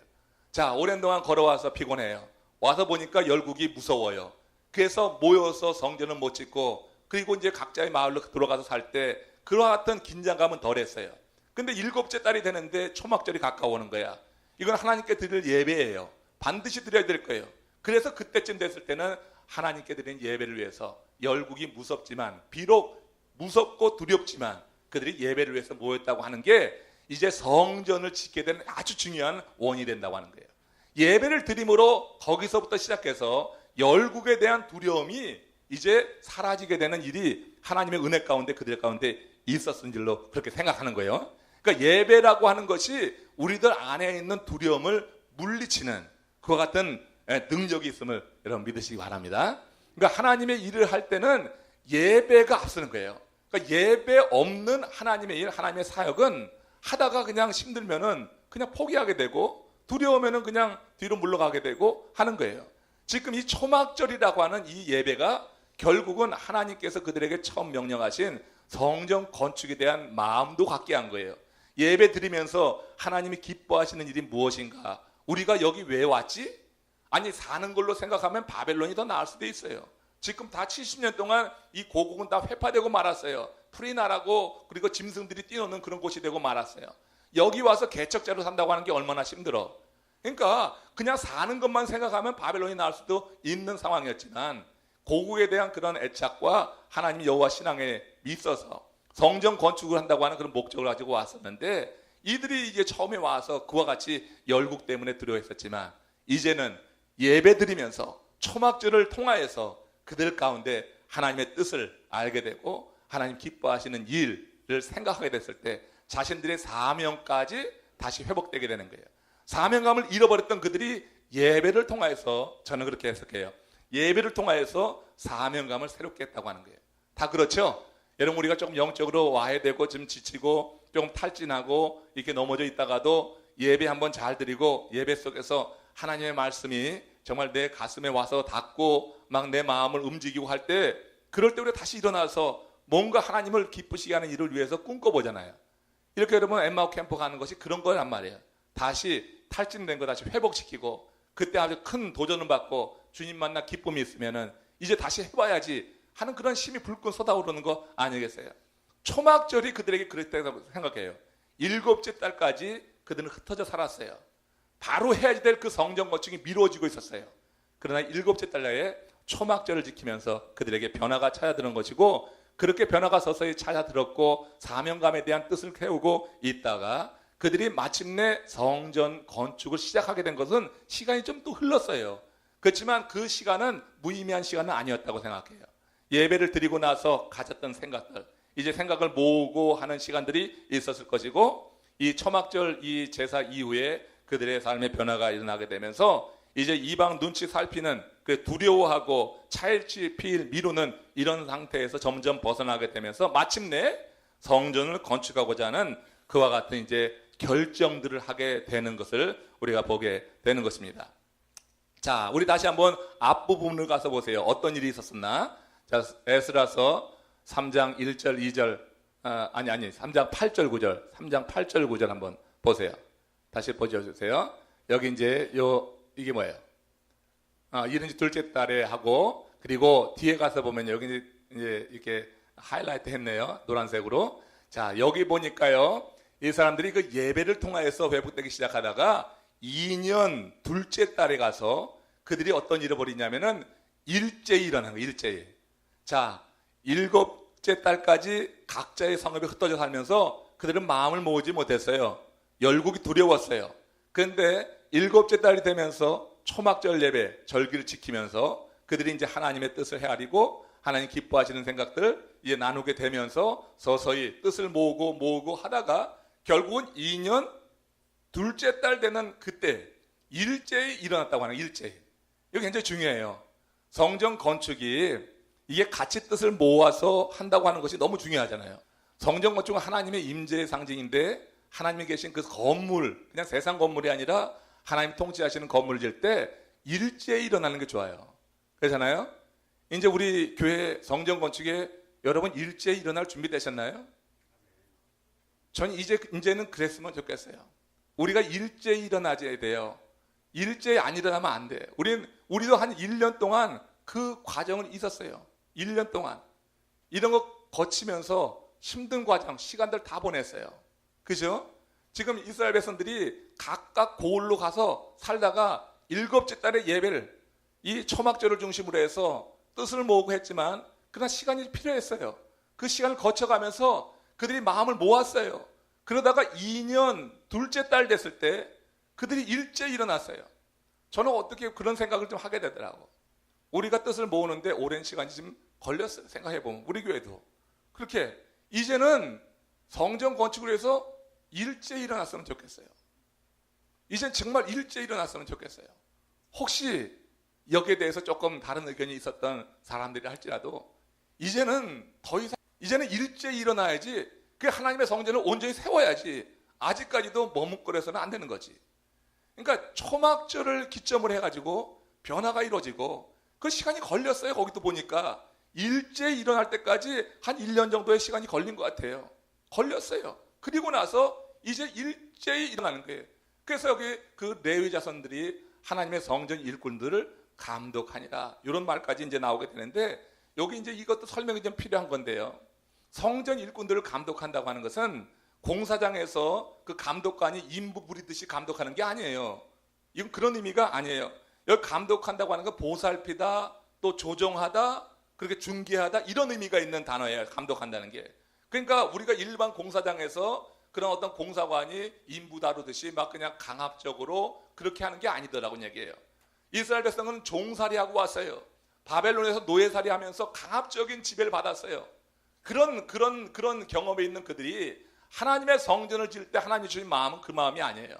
자, 오랜 동안 걸어와서 피곤해요. 와서 보니까 열국이 무서워요. 그래서 모여서 성전은 못 짓고, 그리고 이제 각자의 마을로 들어가서 살 때 그와 같은 긴장감은 덜했어요. 근데 일곱째 달이 되는데 초막절이 가까워오는 거야. 이건 하나님께 드릴 예배예요. 반드시 드려야 될 거예요. 그래서 그때쯤 됐을 때는 하나님께 드리는 예배를 위해서, 열국이 무섭지만, 비록 무섭고 두렵지만 그들이 예배를 위해서 모였다고 하는 게 이제 성전을 짓게 되는 아주 중요한 원인이 된다고 하는 거예요. 예배를 드림으로 거기서부터 시작해서 열국에 대한 두려움이 이제 사라지게 되는 일이 하나님의 은혜 가운데 그들 가운데 있었은 줄로 그렇게 생각하는 거예요. 그러니까 예배라고 하는 것이 우리들 안에 있는 두려움을 물리치는 그와 같은 능력이 있음을 여러분 믿으시기 바랍니다. 그러니까 하나님의 일을 할 때는 예배가 앞서는 거예요. 그러니까 예배 없는 하나님의 일, 하나님의 사역은 하다가 그냥 힘들면은 그냥 포기하게 되고, 두려우면은 그냥 뒤로 물러가게 되고 하는 거예요. 지금 이 초막절이라고 하는 이 예배가 결국은 하나님께서 그들에게 처음 명령하신 성전 건축에 대한 마음도 갖게 한 거예요. 예배 드리면서 하나님이 기뻐하시는 일이 무엇인가? 우리가 여기 왜 왔지? 아니, 사는 걸로 생각하면 바벨론이 더 나을 수도 있어요. 지금 다 70년 동안 이 고국은 다 회파되고 말았어요. 풀이 나라고, 그리고 짐승들이 뛰노는 그런 곳이 되고 말았어요. 여기 와서 개척자로 산다고 하는 게 얼마나 힘들어. 그러니까 그냥 사는 것만 생각하면 바벨론이 나을 수도 있는 상황이었지만, 고국에 대한 그런 애착과 하나님 여호와 신앙에 있어서 성전 건축을 한다고 하는 그런 목적을 가지고 왔었는데, 이들이 이제 처음에 와서 그와 같이 열국 때문에 두려워했었지만, 이제는 예배 드리면서 초막절을 통하여서 그들 가운데 하나님의 뜻을 알게 되고 하나님 기뻐하시는 일을 생각하게 됐을 때 자신들의 사명까지 다시 회복되게 되는 거예요. 사명감을 잃어버렸던 그들이 예배를 통하여서, 저는 그렇게 해석해요, 예배를 통하여서 사명감을 새롭게 했다고 하는 거예요. 다 그렇죠? 여러분, 우리가 조금 영적으로 와야 되고 좀 지치고 조금 탈진하고 이렇게 넘어져 있다가도 예배 한번 잘 드리고 예배 속에서 하나님의 말씀이 정말 내 가슴에 와서 닿고 막 내 마음을 움직이고 할 때, 그럴 때 우리가 다시 일어나서 뭔가 하나님을 기쁘시게 하는 일을 위해서 꿈꿔보잖아요. 이렇게 여러분 엠마오 캠프 가는 것이 그런 거란 말이에요. 다시 탈진된 거 다시 회복시키고, 그때 아주 큰 도전을 받고 주님 만나 기쁨이 있으면은 이제 다시 해봐야지 하는 그런 힘이 불끈 쏟아오르는 거 아니겠어요? 초막절이 그들에게 그랬다고 생각해요. 일곱째 달까지 그들은 흩어져 살았어요. 바로 해야 될 그 성전 건축이 미뤄지고 있었어요. 그러나 일곱째 달에 초막절을 지키면서 그들에게 변화가 찾아드는 것이고, 그렇게 변화가 서서히 찾아들었고 사명감에 대한 뜻을 채우고 있다가 그들이 마침내 성전 건축을 시작하게 된 것은 시간이 좀 또 흘렀어요. 그렇지만 그 시간은 무의미한 시간은 아니었다고 생각해요. 예배를 드리고 나서 가졌던 생각들, 이제 생각을 모으고 하는 시간들이 있었을 것이고, 이 초막절 이 제사 이후에 그들의 삶의 변화가 일어나게 되면서 이제 이방 눈치 살피는 그 두려워하고 차일피 미루는 이런 상태에서 점점 벗어나게 되면서 마침내 성전을 건축하고자 하는 그와 같은 이제 결정들을 하게 되는 것을 우리가 보게 되는 것입니다. 자, 우리 다시 한번 앞부분을 가서 보세요. 어떤 일이 있었었나? 자, 에스라서 3장 1절 2절 3장 8절 9절 3장 8절 9절 한번 보세요. 다시 보여주세요. 여기 이제 이게 뭐예요? 이런 둘째 달에 하고, 그리고 뒤에 가서 보면 여기 이제 이렇게 하이라이트 했네요. 노란색으로. 자, 여기 보니까요, 이 사람들이 그 예배를 통하여서 회복되기 시작하다가 2년 둘째 달에 가서 그들이 어떤 일을 벌이냐면은 일제히 일어나는 거예요. 일제히. 자, 일곱째 달까지 각자의 성읍에 흩어져 살면서 그들은 마음을 모으지 못했어요. 열국이 두려웠어요. 그런데 일곱째 달이 되면서 초막절 예배, 절기를 지키면서 그들이 이제 하나님의 뜻을 헤아리고 하나님 기뻐하시는 생각들 이제 나누게 되면서 서서히 뜻을 모으고 하다가 결국은 2년 둘째 달 되는 그때 일제히 일어났다고 하는 일제히. 이게 굉장히 중요해요. 성전 건축이 이게 같이 뜻을 모아서 한다고 하는 것이 너무 중요하잖아요. 성전 건축은 하나님의 임재의 상징인데 하나님이 계신 그 건물, 그냥 세상 건물이 아니라 하나님 통치하시는 건물을 지을 때 일제히 일어나는 게 좋아요. 그렇잖아요. 이제 우리 교회 성전 건축에 여러분 일제히 일어날 준비 되셨나요? 전 이제는 그랬으면 좋겠어요. 우리가 일제히 일어나야 돼요. 일제히 안 일어나면 안 돼. 우리도 한 1년 동안 그 과정은 있었어요. 1년 동안 이런 거 거치면서 힘든 과정, 시간들 다 보냈어요. 그죠? 지금 이스라엘 백성들이 각각 고을로 가서 살다가 7째 달에 예배를 이 초막절을 중심으로 해서 뜻을 모으고 했지만 그러나 시간이 필요했어요. 그 시간을 거쳐가면서 그들이 마음을 모았어요. 그러다가 2년 둘째 달 됐을 때 그들이 일제히 일어났어요. 저는 어떻게 그런 생각을 좀 하게 되더라고. 우리가 뜻을 모으는데 오랜 시간이 좀 걸렸어요. 생각해보면 우리 교회도 그렇게 이제는 성전 건축을 해서 일제히 일어났으면 좋겠어요. 이젠 정말 일제히 일어났으면 좋겠어요. 혹시 여기에 대해서 조금 다른 의견이 있었던 사람들이 할지라도 이제는 더 이상 이제는 일제히 일어나야지. 그 하나님의 성전을 온전히 세워야지. 아직까지도 머뭇거려서는 안 되는 거지. 그러니까 초막절을 기점으로 해가지고 변화가 이루어지고 그 시간이 걸렸어요. 거기도 보니까 일제히 일어날 때까지 한 1년 정도의 시간이 걸린 것 같아요. 걸렸어요. 그리고 나서 이제 일제히 일어나는 거예요. 그래서 여기 그 레위 자손들이 하나님의 성전 일꾼들을 감독하니라 이런 말까지 이제 나오게 되는데 여기 이제 이것도 설명이 좀 필요한 건데요. 성전 일꾼들을 감독한다고 하는 것은 공사장에서 그 감독관이 인부 부리듯이 감독하는 게 아니에요. 이건 그런 의미가 아니에요. 여기 감독한다고 하는 건 보살피다, 또 조정하다, 그렇게 중개하다 이런 의미가 있는 단어예요. 감독한다는 게. 그러니까 우리가 일반 공사장에서 그런 어떤 공사관이 인부 다루듯이 막 그냥 강압적으로 그렇게 하는 게 아니더라고는 얘기예요. 이스라엘 백성은 종살이하고 왔어요. 바벨론에서 노예살이 하면서 강압적인 지배를 받았어요. 그런 경험에 있는 그들이 하나님의 성전을 지을 때 하나님이 주신 마음은 그 마음이 아니에요.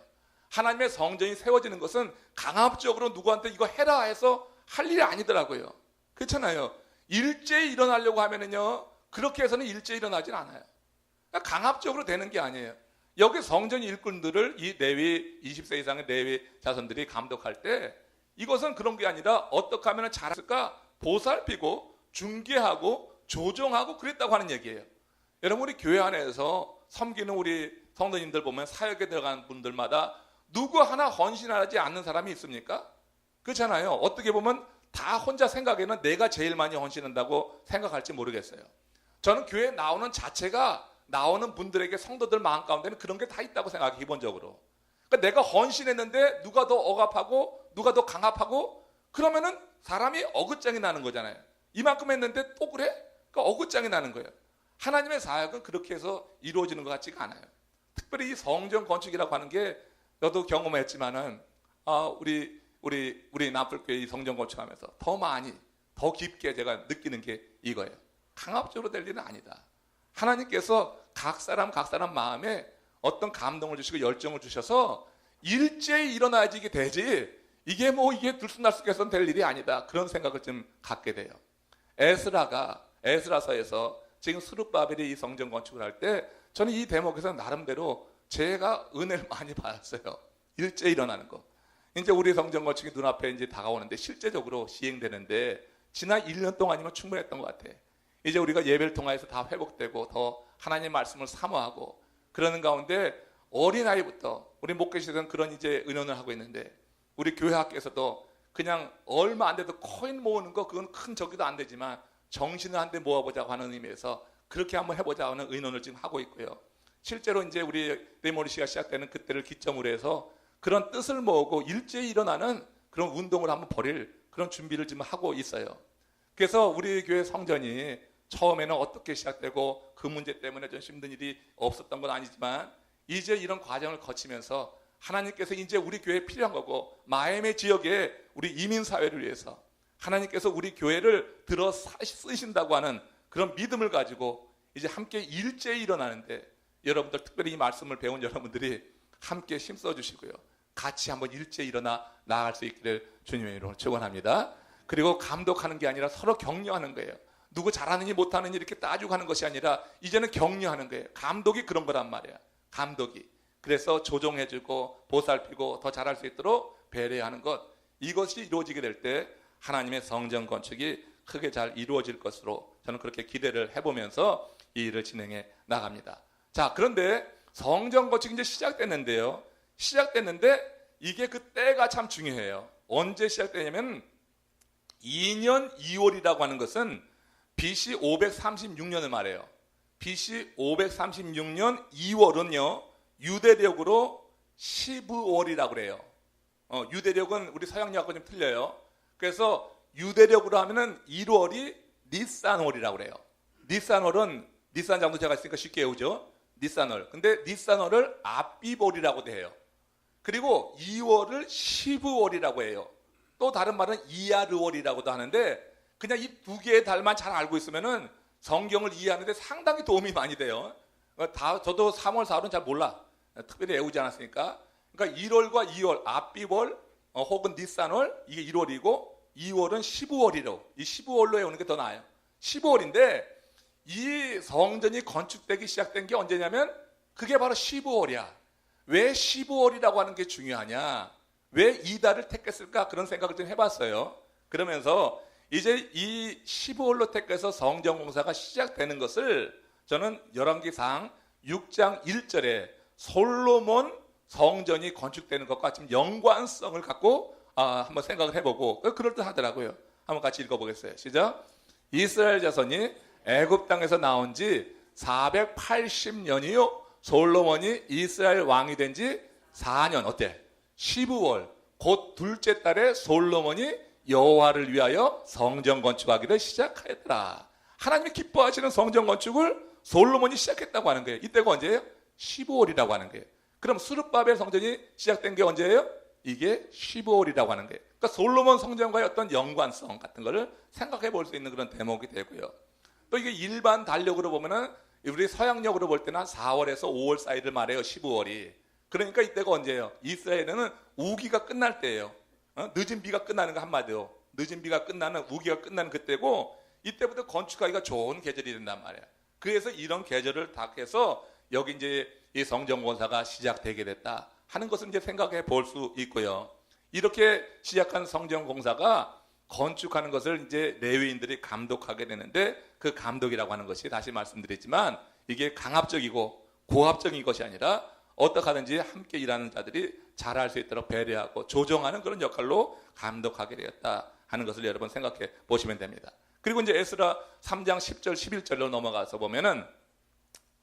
하나님의 성전이 세워지는 것은 강압적으로 누구한테 이거 해라 해서 할 일이 아니더라고요. 그렇잖아요. 일제히 일어나려고 하면은요, 그렇게 해서는 일제히 일어나진 않아요. 그러니까 강압적으로 되는 게 아니에요. 여기 성전 일꾼들을 이 레위 20세 이상의 레위 자손들이 감독할 때 이것은 그런 게 아니라 어떻게 하면 잘했을까 보살피고 중개하고 조정하고 그랬다고 하는 얘기예요. 여러분 우리 교회 안에서 섬기는 우리 성도님들 보면 사역에 들어간 분들마다 누구 하나 헌신하지 않는 사람이 있습니까? 그렇잖아요. 어떻게 보면 다 혼자 생각에는 내가 제일 많이 헌신한다고 생각할지 모르겠어요. 저는 교회에 나오는 자체가 나오는 분들에게 성도들 마음 가운데는 그런 게 다 있다고 생각해요. 기본적으로. 그러니까 내가 헌신했는데 누가 더 억압하고 누가 더 강압하고 그러면은 사람이 어긋장이 나는 거잖아요. 이만큼 했는데 또 그래? 그러니까 어긋장이 나는 거예요. 하나님의 사역은 그렇게 해서 이루어지는 것 같지가 않아요. 특별히 이 성전 건축이라고 하는 게 저도 경험했지만은 우리 남불교회 이 성전 건축하면서 더 많이 더 깊게 제가 느끼는 게 이거예요. 강압적으로 될 일은 아니다. 하나님께서 각 사람 마음에 어떤 감동을 주시고 열정을 주셔서 일제히 일어나야지 이게 되지 이게 들쑥날쑥해서는 될 일이 아니다. 그런 생각을 좀 갖게 돼요. 에스라서에서 지금 스룹바벨이 이 성전 건축을 할 때 저는 이 대목에서 나름대로 제가 은혜를 많이 받았어요. 일제히 일어나는 거. 이제 우리 성전 건축이 눈앞에 이제 다가오는데 실제적으로 시행되는데 지난 1년 동안이면 충분했던 것 같아. 이제 우리가 예배를 통해서 다 회복되고 더 하나님의 말씀을 사모하고 그러는 가운데 어린아이부터 우리 목회실은 그런 이제 의논을 하고 있는데 우리 교회 학교에서도 그냥 얼마 안 돼도 코인 모으는 거 그건 큰 저기도 안 되지만 정신을 한 대 모아보자고 하는 의미에서 그렇게 한번 해보자고 하는 의논을 지금 하고 있고요. 실제로 이제 우리 데모리시가 시작되는 그때를 기점으로 해서 그런 뜻을 모으고 일제히 일어나는 그런 운동을 한번 벌일 그런 준비를 지금 하고 있어요. 그래서 우리 교회 성전이 처음에는 어떻게 시작되고 그 문제 때문에 좀 힘든 일이 없었던 건 아니지만 이제 이런 과정을 거치면서 하나님께서 이제 우리 교회에 필요한 거고 마이애미 지역에 우리 이민사회를 위해서 하나님께서 우리 교회를 들어 쓰신다고 하는 그런 믿음을 가지고 이제 함께 일제히 일어나는데 여러분들 특별히 이 말씀을 배운 여러분들이 함께 힘써 주시고요. 같이 한번 일제히 일어나 나아갈 수 있기를 주님의 이름으로 축원합니다. 그리고 감독하는 게 아니라 서로 격려하는 거예요. 누구 잘하느니 못하느니 이렇게 따지고 하는 것이 아니라 이제는 격려하는 거예요. 감독이 그런 거란 말이야. 감독이. 그래서 조종해주고 보살피고 더 잘할 수 있도록 배려하는 것, 이것이 이루어지게 될 때 하나님의 성전 건축이 크게 잘 이루어질 것으로 저는 그렇게 기대를 해보면서 이 일을 진행해 나갑니다. 자, 그런데 성전 건축이 이제 시작됐는데요. 시작됐는데 이게 그 때가 참 중요해요. 언제 시작되냐면 2년 2월이라고 하는 것은 BC 536년을 말해요. BC 536년 2월은요, 유대력으로 15월이라고 그래요. 유대력은 우리 서양력하고 좀 틀려요. 그래서 유대력으로 하면은 1월이 니산월이라고 그래요. 니산월은 니산 장도제가 있으니까 쉽게 외우죠. 니산월. 근데 니산월을 아비월이라고 해요. 그리고 2월을 시브월이라고 해요. 또 다른 말은 이야르월이라고도 하는데, 그냥 이 두 개의 달만 잘 알고 있으면은 성경을 이해하는데 상당히 도움이 많이 돼요. 저도 3월, 4월은 잘 몰라. 특별히 외우지 않았으니까. 그러니까 1월과 2월, 아비월 혹은 니산월, 이게 1월이고 2월은 15월이로, 이 15월로 외우는 게 더 나아요. 15월인데 이 성전이 건축되기 시작된 게 언제냐면 그게 바로 15월이야. 왜 15월이라고 하는 게 중요하냐? 왜 이 달을 택했을까? 그런 생각을 좀 해봤어요. 그러면서 이제 이 15월로 택해서 성전 공사가 시작되는 것을 저는 열왕기상 6장 1절에 솔로몬 성전이 건축되는 것과 지금 연관성을 갖고 한번 생각을 해보고 그럴듯하더라고요. 한번 같이 읽어보겠어요. 시작. 이스라엘 자손이 애굽 땅에서 나온 지 480년이요 솔로몬이 이스라엘 왕이 된 지 4년. 어때? 15월 곧 둘째 달에 솔로몬이 여호와를 위하여 성전 건축하기를 시작하였더라. 하나님이 기뻐하시는 성전 건축을 솔로몬이 시작했다고 하는 거예요. 이때가 언제예요? 15월이라고 하는 거예요. 그럼 스룹바벨 성전이 시작된 게 언제예요? 이게 15월이라고 하는 거예요. 그러니까 솔로몬 성전과의 어떤 연관성 같은 거를 생각해 볼 수 있는 그런 대목이 되고요. 또 이게 일반 달력으로 보면은 우리 서양력으로 볼 때는 한 4월에서 5월 사이를 말해요. 15월이. 그러니까 이때가 언제예요? 이스라엘에는 우기가 끝날 때예요. 늦은 비가 끝나는 거 한마디로. 늦은 비가 끝나는, 우기가 끝나는 그때고, 이때부터 건축하기가 좋은 계절이 된단 말이야. 그래서 이런 계절을 닥해서 여기 이제 이 성전 공사가 시작되게 됐다 하는 것을 이제 생각해 볼 수 있고요. 이렇게 시작한 성전 공사가 건축하는 것을 이제 레위인들이 감독하게 되는데, 그 감독이라고 하는 것이 다시 말씀드렸지만 이게 강압적이고 고압적인 것이 아니라 어떻게 하든지 함께 일하는 자들이 잘할 수 있도록 배려하고 조정하는 그런 역할로 감독하게 되었다 하는 것을 여러분 생각해 보시면 됩니다. 그리고 이제 에스라 3장 10절 11절로 넘어가서 보면은,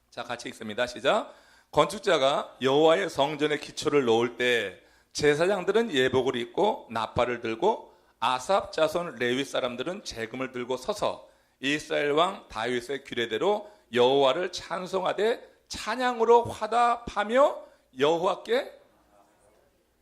자, 같이 읽습니다. 시작. 건축자가 여호와의 성전의 기초를 놓을 때 제사장들은 예복을 입고 나팔을 들고 아삽 자손 레위 사람들은 재금을 들고 서서 이스라엘 왕 다윗의 규례대로 여호와를 찬송하되 찬양으로 화답하며 여호와께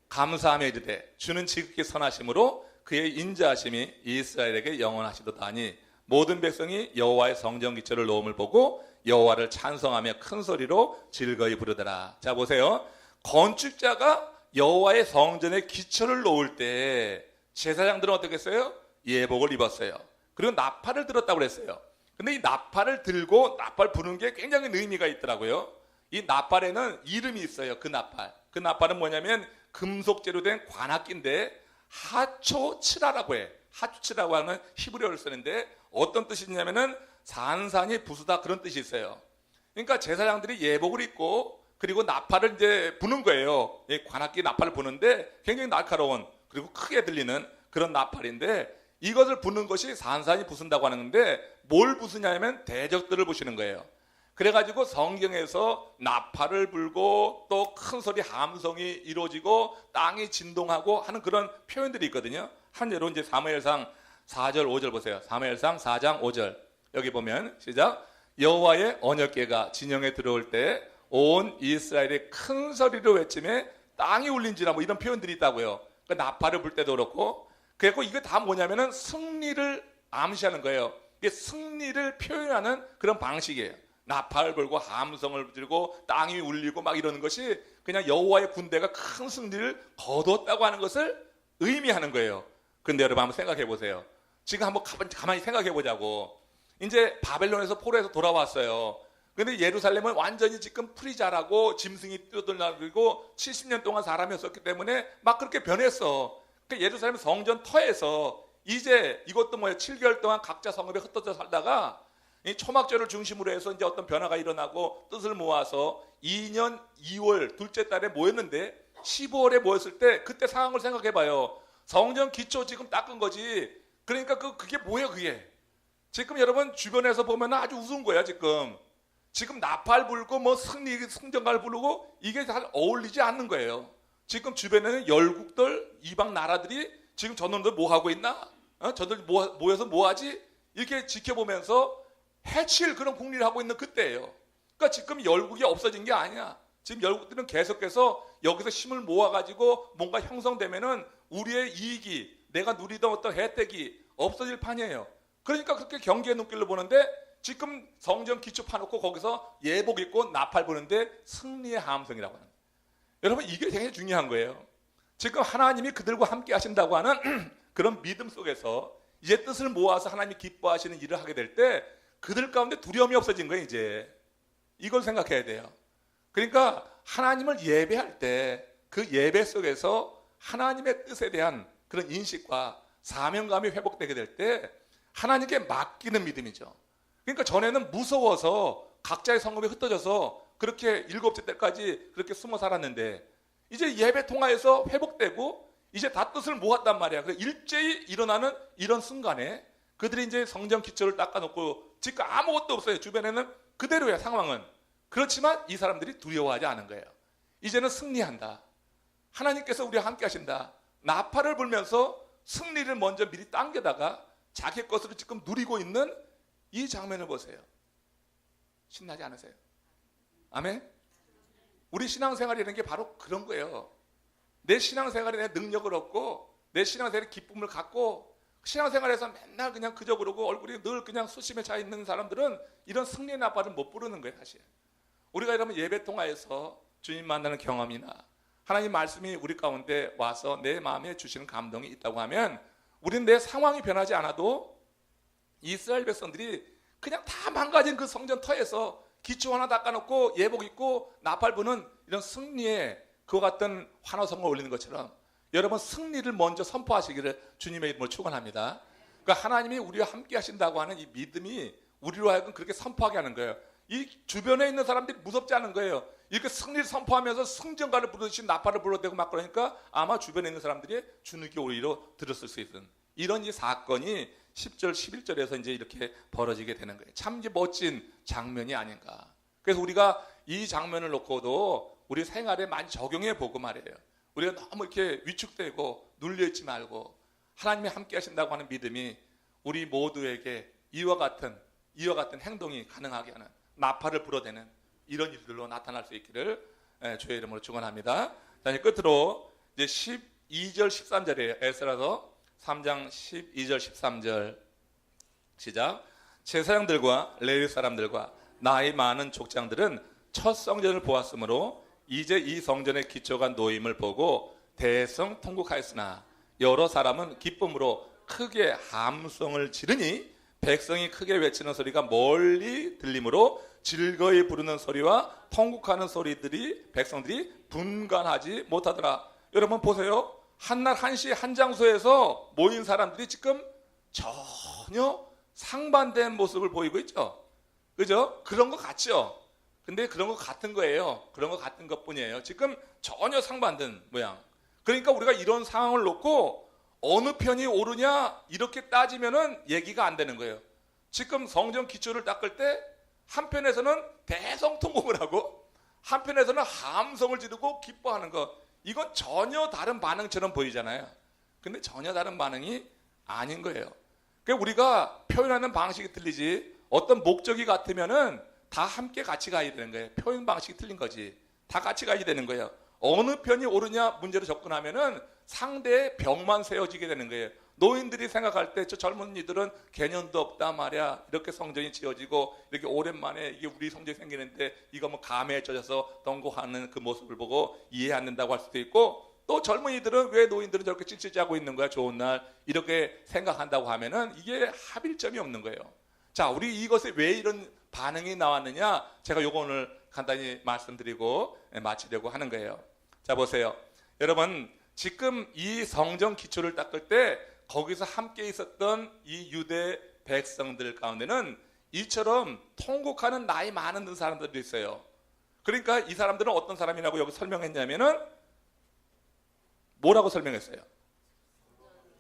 감사하며 이르되 주는 지극히 선하심으로 그의 인자하심이 이스라엘에게 영원하시도다니 모든 백성이 여호와의 성전 기초를 놓음을 보고 여호와를 찬송하며 큰 소리로 즐거이 부르더라. 자, 보세요. 건축자가 여호와의 성전의 기초를 놓을 때 제사장들은 어떻게 했어요? 예복을 입었어요. 그리고 나팔을 들었다고 그랬어요. 근데 이 나팔을 들고 나팔 부는 게 굉장히 의미가 있더라고요. 이 나팔에는 이름이 있어요. 그 나팔. 그 나팔은 뭐냐면 금속재로 된 관악기인데 하초치라라고 해. 하초치라고 하는 히브리어를 쓰는데 어떤 뜻이 있냐면은 산산이 부수다 그런 뜻이 있어요. 그러니까 제사장들이 예복을 입고 그리고 나팔을 이제 부는 거예요. 이 관악기 나팔을 부는데 굉장히 날카로운 그리고 크게 들리는 그런 나팔인데 이것을 부는 것이 산산이 부순다고 하는데 뭘 부수냐면 대적들을 부시는 거예요. 그래가지고 성경에서 나팔을 불고 또 큰 소리 함성이 이루어지고 땅이 진동하고 하는 그런 표현들이 있거든요. 한 예로 이제 사무엘상 4절 5절 보세요. 사무엘상 4장 5절 여기 보면 시작. 여호와의 언약궤가 진영에 들어올 때 온 이스라엘이 큰 소리로 외치며 땅이 울린지라 뭐 이런 표현들이 있다고요. 그러니까 나팔을 불 때도 그렇고 그리고 이거 다 뭐냐면은 승리를 암시하는 거예요. 이게 승리를 표현하는 그런 방식이에요. 나팔을 불고 함성을 들고 땅이 울리고 막 이러는 것이 그냥 여호와의 군대가 큰 승리를 거뒀다고 하는 것을 의미하는 거예요. 근데 여러분 한번 생각해 보세요. 지금 한번 가만히 생각해 보자고. 이제 바벨론에서 포로에서 돌아왔어요. 근데 예루살렘은 완전히 지금 풀이 자라고 짐승이 뛰어들고 70년 동안 사람이 없었기 때문에 막 그렇게 변했어. 그 예루살렘 성전 터에서 이제 이것도 뭐야, 7개월 동안 각자 성읍에 흩어져 살다가 이 초막절을 중심으로 해서 이제 어떤 변화가 일어나고 뜻을 모아서 2년 2월 둘째 달에 모였는데 15월에 모였을 때 그때 상황을 생각해 봐요. 성전 기초 지금 닦은 거지. 그러니까 그게 뭐예요, 그게? 지금 여러분 주변에서 보면 아주 우스운 거야, 지금 나팔 불고 뭐 승전가를 부르고 이게 잘 어울리지 않는 거예요. 지금 주변에는 열국들, 이방 나라들이 지금 저놈들 뭐 하고 있나? 저들 모여서 뭐 하지? 이렇게 지켜보면서 해칠 그런 국리를 하고 있는 그때예요. 그러니까 지금 열국이 없어진 게 아니야. 지금 열국들은 계속해서 여기서 힘을 모아가지고 뭔가 형성되면은 우리의 이익이, 내가 누리던 어떤 혜택이 없어질 판이에요. 그러니까 그렇게 경계의 눈길로 보는데 지금 성전 기초 파놓고 거기서 예복 입고 나팔 부는데 승리의 함성이라고 하는 거예요. 여러분 이게 굉장히 중요한 거예요. 지금 하나님이 그들과 함께 하신다고 하는 그런 믿음 속에서 이제 뜻을 모아서 하나님이 기뻐하시는 일을 하게 될 때 그들 가운데 두려움이 없어진 거예요. 이제 이걸 생각해야 돼요. 그러니까 하나님을 예배할 때 그 예배 속에서 하나님의 뜻에 대한 그런 인식과 사명감이 회복되게 될 때 하나님께 맡기는 믿음이죠. 그러니까 전에는 무서워서 각자의 성읍에 흩어져서 그렇게 일곱째 때까지 그렇게 숨어 살았는데 이제 예배 통하여서 회복되고 이제 다 뜻을 모았단 말이야. 그래서 일제히 일어나는 이런 순간에 그들이 이제 성전 기초를 닦아놓고 지금 아무것도 없어요. 주변에는 그대로야, 상황은. 그렇지만 이 사람들이 두려워하지 않은 거예요. 이제는 승리한다. 하나님께서 우리와 함께 하신다. 나팔을 불면서 승리를 먼저 미리 당겨다가 자기 것으로 지금 누리고 있는 이 장면을 보세요. 신나지 않으세요? 아멘? 우리 신앙생활이라는 게 바로 그런 거예요. 내 신앙생활에 내 능력을 얻고 내 신앙생활에 기쁨을 갖고 신앙생활에서 맨날 그냥 그저 그러고 얼굴이 늘 그냥 수심에 차 있는 사람들은 이런 승리의 나팔을 못 부르는 거예요, 사실. 우리가 이러면 예배 통하여서 주님 만나는 경험이나 하나님 말씀이 우리 가운데 와서 내 마음에 주시는 감동이 있다고 하면 우리는 내 상황이 변하지 않아도 이스라엘 백성들이 그냥 다 망가진 그 성전 터에서 기초 하나 닦아놓고 예복 입고 나팔 부는 이런 승리의 그와 같은 환호성을 올리는 것처럼 여러분 승리를 먼저 선포하시기를 주님의 이름으로 축원합니다. 그러니까 하나님이 우리와 함께 하신다고 하는 이 믿음이 우리로 하여금 그렇게 선포하게 하는 거예요. 이 주변에 있는 사람들이 무섭지 않은 거예요. 이렇게 승리를 선포하면서 승전가를 부르듯이 나팔을 불러대고 막 그러니까 아마 주변에 있는 사람들이 주눅이 오히려 들었을 수 있는 이런 이 사건이 10절, 11절에서 이제 이렇게 벌어지게 되는 거예요. 참 이제 멋진 장면이 아닌가. 그래서 우리가 이 장면을 놓고도 우리 생활에 많이 적용해 보고 말이에요. 우리가 너무 이렇게 위축되고 눌려있지 말고 하나님이 함께 하신다고 하는 믿음이 우리 모두에게 이와 같은 행동이 가능하게 하는 나팔을 불어대는 이런 일들로 나타날 수 있기를 주의 이름으로 축원합니다. 자, 이제 끝으로 이제 12절 13절이에요. 에스라서 3장 12절 13절 시작. 제사장들과 레위 사람들과 나이 많은 족장들은 첫 성전을 보았으므로 이제 이 성전의 기초가 놓임을 보고 대성 통곡하였으나 여러 사람은 기쁨으로 크게 함성을 지르니 백성이 크게 외치는 소리가 멀리 들리므로 즐거이 부르는 소리와 통곡하는 소리들이 백성들이 분간하지 못하더라. 여러분 보세요. 한날 한시 한 장소에서 모인 사람들이 지금 전혀 상반된 모습을 보이고 있죠. 그죠? 그런 것 같죠? 근데 그런 것 같은 거예요. 그런 것 같은 것 뿐이에요. 지금 전혀 상반된 모양. 그러니까 우리가 이런 상황을 놓고 어느 편이 옳으냐 이렇게 따지면은 얘기가 안 되는 거예요. 지금 성전 기초를 닦을 때 한편에서는 대성통곡을 하고 한편에서는 함성을 지르고 기뻐하는 것, 이건 전혀 다른 반응처럼 보이잖아요. 근데 전혀 다른 반응이 아닌 거예요. 그러니까 우리가 표현하는 방식이 틀리지 어떤 목적이 같으면은 다 함께 같이 가야 되는 거예요. 표현 방식이 틀린 거지. 다 같이 가야 되는 거예요. 어느 편이 옳으냐 문제로 접근하면은 상대의 벽만 세워지게 되는 거예요. 노인들이 생각할 때 저 젊은이들은 개념도 없다 말이야. 이렇게 성전이 지어지고 이렇게 오랜만에 이게 우리 성전이 생기는데 이거 뭐 감에 젖어서 동거하는 그 모습을 보고 이해 안 된다고 할 수도 있고, 또 젊은이들은 왜 노인들은 저렇게 찌찌하고 있는 거야 좋은 날 이렇게 생각한다고 하면은 이게 합일점이 없는 거예요. 자, 우리 이것에 왜 이런 반응이 나왔느냐? 제가 요거 오늘 간단히 말씀드리고 마치려고 하는 거예요. 자, 보세요. 여러분, 지금 이 성전 기초를 닦을 때 거기서 함께 있었던 이 유대 백성들 가운데는 이처럼 통곡하는 나이 많은 사람들도 있어요. 그러니까 이 사람들은 어떤 사람이라고 여기 설명했냐면은 뭐라고 설명했어요?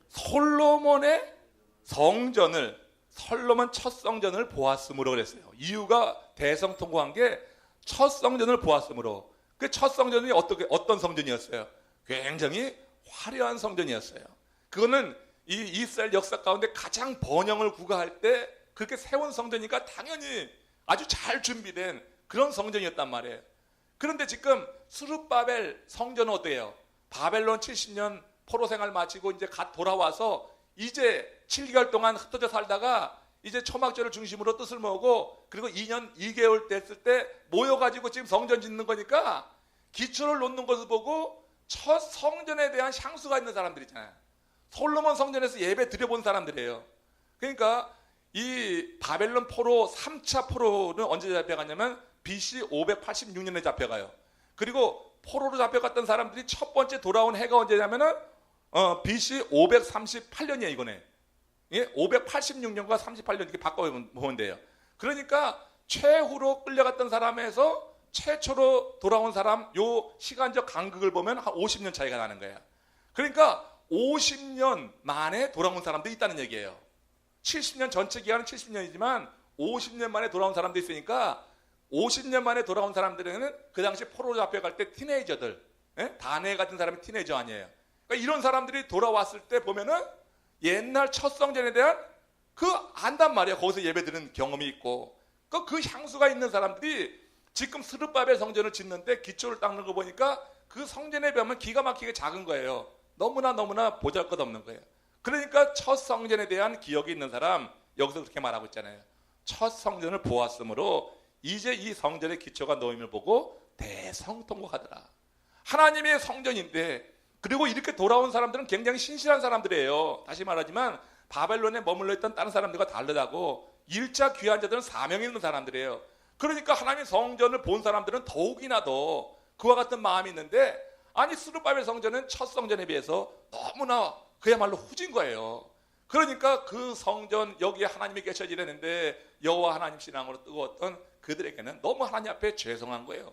솔로몬의 성전을, 솔로몬 첫 성전을 보았으므로 그랬어요. 이유가 대성통곡한 게 첫 성전을 보았으므로. 그 첫 성전이 어떤 성전이었어요? 굉장히 화려한 성전이었어요. 그거는 이 이스라엘 역사 가운데 가장 번영을 구가할 때 그렇게 세운 성전이니까 당연히 아주 잘 준비된 그런 성전이었단 말이에요. 그런데 지금 스룹바벨 성전은 어때요? 바벨론 70년 포로 생활 마치고 이제 갓 돌아와서 이제 7개월 동안 흩어져 살다가 이제 초막절을 중심으로 뜻을 모으고 그리고 2년 2개월 됐을 때 모여가지고 지금 성전 짓는 거니까 기초를 놓는 것을 보고 첫 성전에 대한 향수가 있는 사람들이잖아요. 솔로몬 성전에서 예배 드려본 사람들이에요. 그러니까 이 바벨론 포로 3차 포로는 언제 잡혀가냐면 BC 586년에 잡혀가요. 그리고 포로로 잡혀갔던 사람들이 첫 번째 돌아온 해가 언제냐면은 BC 538년이에요. 이거네. 예? 586년과 38년 이렇게 바꿔보면 돼요. 그러니까 최후로 끌려갔던 사람에서 최초로 돌아온 사람 요 시간적 간극을 보면 한 50년 차이가 나는 거예요. 그러니까 50년 만에 돌아온 사람도 있다는 얘기예요. 70년 전체 기간은 70년이지만 50년 만에 돌아온 사람도 있으니까 50년 만에 돌아온 사람들은 그 당시 포로로 잡혀갈 때 티네이저들, 예? 다네 같은 사람이 티네이저 아니에요. 그러니까 이런 사람들이 돌아왔을 때 보면은 옛날 첫 성전에 대한 안단 말이에요. 거기서 예배 드는 경험이 있고 그 향수가 있는 사람들이 지금 스룹바벨 성전을 짓는데 기초를 닦는 거 보니까 그 성전에 비하면 기가 막히게 작은 거예요. 너무나 보잘것없는 거예요. 그러니까 첫 성전에 대한 기억이 있는 사람 여기서 그렇게 말하고 있잖아요. 첫 성전을 보았으므로 이제 이 성전의 기초가 놓임을 보고 대성통곡하더라. 하나님의 성전인데 그리고 이렇게 돌아온 사람들은 굉장히 신실한 사람들이에요. 다시 말하지만 바벨론에 머물러 있던 다른 사람들과 다르다고 1차 귀한 자들은 사명이 있는 사람들이에요. 그러니까 하나님의 성전을 본 사람들은 더욱이나 더 그와 같은 마음이 있는데 아니 스룹바벨 성전은 첫 성전에 비해서 너무나 그야말로 후진 거예요. 그러니까 그 성전 여기에 하나님이 계셔지려는데 여호와 하나님 신앙으로 뜨거웠던 그들에게는 너무 하나님 앞에 죄송한 거예요.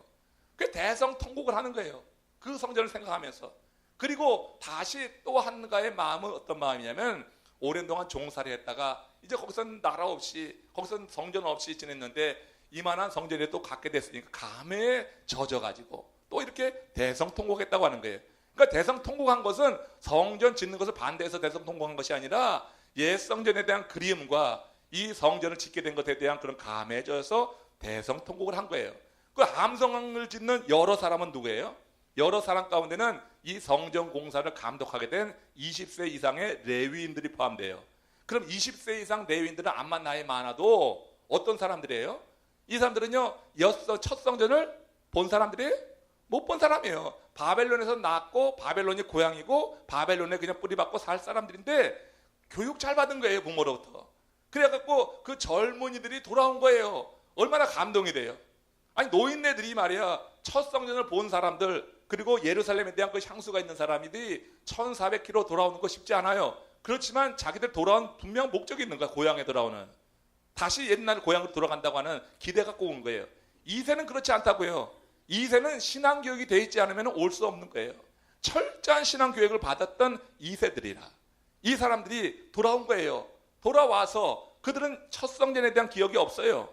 그 대성통곡을 하는 거예요. 그 성전을 생각하면서. 그리고 다시 또 한가의 마음은 어떤 마음이냐면 오랜 동안 종살이 했다가 이제 거기선 나라 없이 거기선 성전 없이 지냈는데 이만한 성전에 또 갖게 됐으니까 감회에 젖어가지고 또 이렇게 대성통곡했다고 하는 거예요. 그러니까 대성통곡한 것은 성전 짓는 것을 반대해서 대성통곡한 것이 아니라 옛 성전에 대한 그리움과 이 성전을 짓게 된 것에 대한 그런 감회에 젖어서 대성통곡을 한 거예요. 그 함성을 짓는 여러 사람은 누구예요? 여러 사람 가운데는 이 성전 공사를 감독하게 된 20세 이상의 레위인들이 포함돼요. 그럼 20세 이상 레위인들은 암만 나이 많아도 어떤 사람들이에요? 이 사람들은요, 첫 성전을 본 사람들이 못 본 사람이에요. 바벨론에서 낳았고 바벨론이 고향이고 바벨론에 그냥 뿌리박고 살 사람들인데 교육 잘 받은 거예요, 부모로부터. 그래갖고 그 젊은이들이 돌아온 거예요. 얼마나 감동이 돼요. 아니 노인네들이 말이야 첫 성전을 본 사람들 그리고 예루살렘에 대한 그 향수가 있는 사람들이 1400km 돌아오는 거 쉽지 않아요. 그렇지만 자기들 돌아온 분명 목적이 있는 거야. 고향에 돌아오는. 다시 옛날 고향으로 돌아간다고 하는 기대 갖고 온 거예요. 2세는 그렇지 않다고요. 2세는 신앙교육이 돼 있지 않으면 올 수 없는 거예요. 철저한 신앙교육을 받았던 2세들이라. 이 사람들이 돌아온 거예요. 돌아와서 그들은 첫 성전에 대한 기억이 없어요.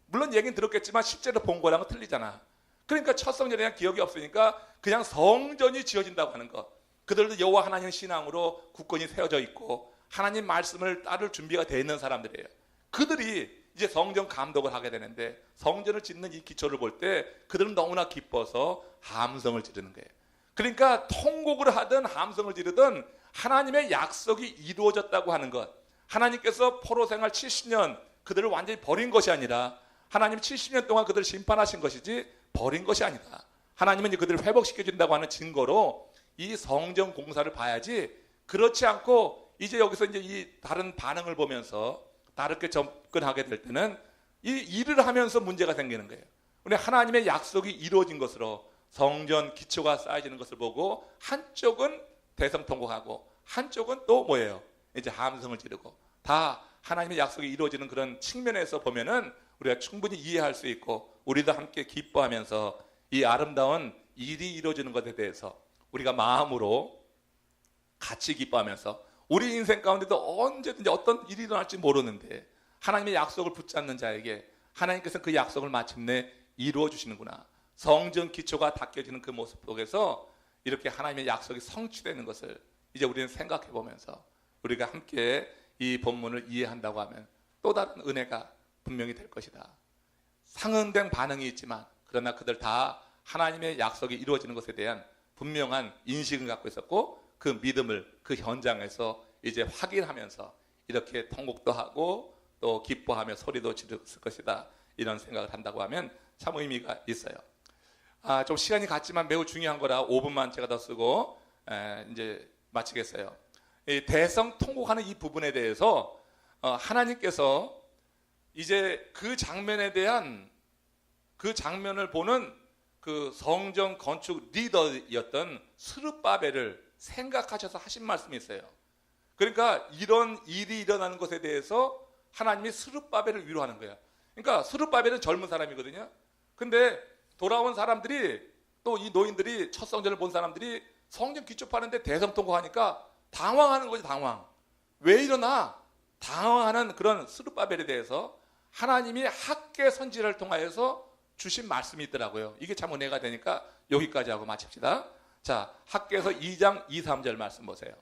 물론 얘기는 들었겠지만 실제로 본 거랑은 틀리잖아. 그러니까 첫 성전에 대한 기억이 없으니까 그냥 성전이 지어진다고 하는 것. 그들도 여호와 하나님 신앙으로 굳건히 세워져 있고 하나님 말씀을 따를 준비가 되어 있는 사람들이에요. 그들이 이제 성전 감독을 하게 되는데 성전을 짓는 이 기초를 볼 때 그들은 너무나 기뻐서 함성을 지르는 거예요. 그러니까 통곡을 하든 함성을 지르든 하나님의 약속이 이루어졌다고 하는 것. 하나님께서 포로 생활 70년 그들을 완전히 버린 것이 아니라 하나님 70년 동안 그들을 심판하신 것이지 버린 것이 아니다. 하나님은 이제 그들을 회복시켜준다고 하는 증거로 이 성전 공사를 봐야지 그렇지 않고 이제 여기서 이제 이 다른 반응을 보면서 다르게 접근하게 될 때는 이 일을 하면서 문제가 생기는 거예요. 우리 하나님의 약속이 이루어진 것으로 성전 기초가 쌓여지는 것을 보고 한쪽은 대성통곡하고 한쪽은 또 뭐예요? 이제 함성을 지르고, 다 하나님의 약속이 이루어지는 그런 측면에서 보면은 우리가 충분히 이해할 수 있고, 우리도 함께 기뻐하면서 이 아름다운 일이 이루어지는 것에 대해서 우리가 마음으로 같이 기뻐하면서, 우리 인생 가운데도 언제든지 어떤 일이 일어날지 모르는데 하나님의 약속을 붙잡는 자에게 하나님께서는 그 약속을 마침내 이루어 주시는구나, 성전 기초가 닦여지는 그 모습 속에서 이렇게 하나님의 약속이 성취되는 것을 이제 우리는 생각해 보면서 우리가 함께 이 본문을 이해한다고 하면 또 다른 은혜가 분명히 될 것이다. 상응된 반응이 있지만 그러나 그들 다 하나님의 약속이 이루어지는 것에 대한 분명한 인식을 갖고 있었고, 그 믿음을 그 현장에서 이제 확인하면서 이렇게 통곡도 하고 또 기뻐하며 소리도 지르었을 것이다, 이런 생각을 한다고 하면 참 의미가 있어요. 좀 시간이 갔지만 매우 중요한 거라 5분만 제가 더 쓰고 이제 마치겠어요. 이 대성 통곡하는 이 부분에 대해서 하나님께서 이제 그 장면에 대한, 그 장면을 보는 그 성전 건축 리더였던 스룹바벨을 생각하셔서 하신 말씀이 있어요. 그러니까 이런 일이 일어나는 것에 대해서 하나님이 스룹바벨을 위로하는 거예요. 그러니까 스룹바벨은 젊은 사람이거든요. 근데 돌아온 사람들이, 또 이 노인들이, 첫 성전을 본 사람들이 성전 기초파는데 대성통곡하니까 당황하는 거지, 당황. 왜 이러나 당황하는 그런 스룹바벨에 대해서 하나님이 학개 선지자를 통하여서 주신 말씀이 있더라고요. 이게 참 은혜가 되니까 여기까지 하고 마칩시다. 자, 학개서 2장 2, 3절 말씀 보세요.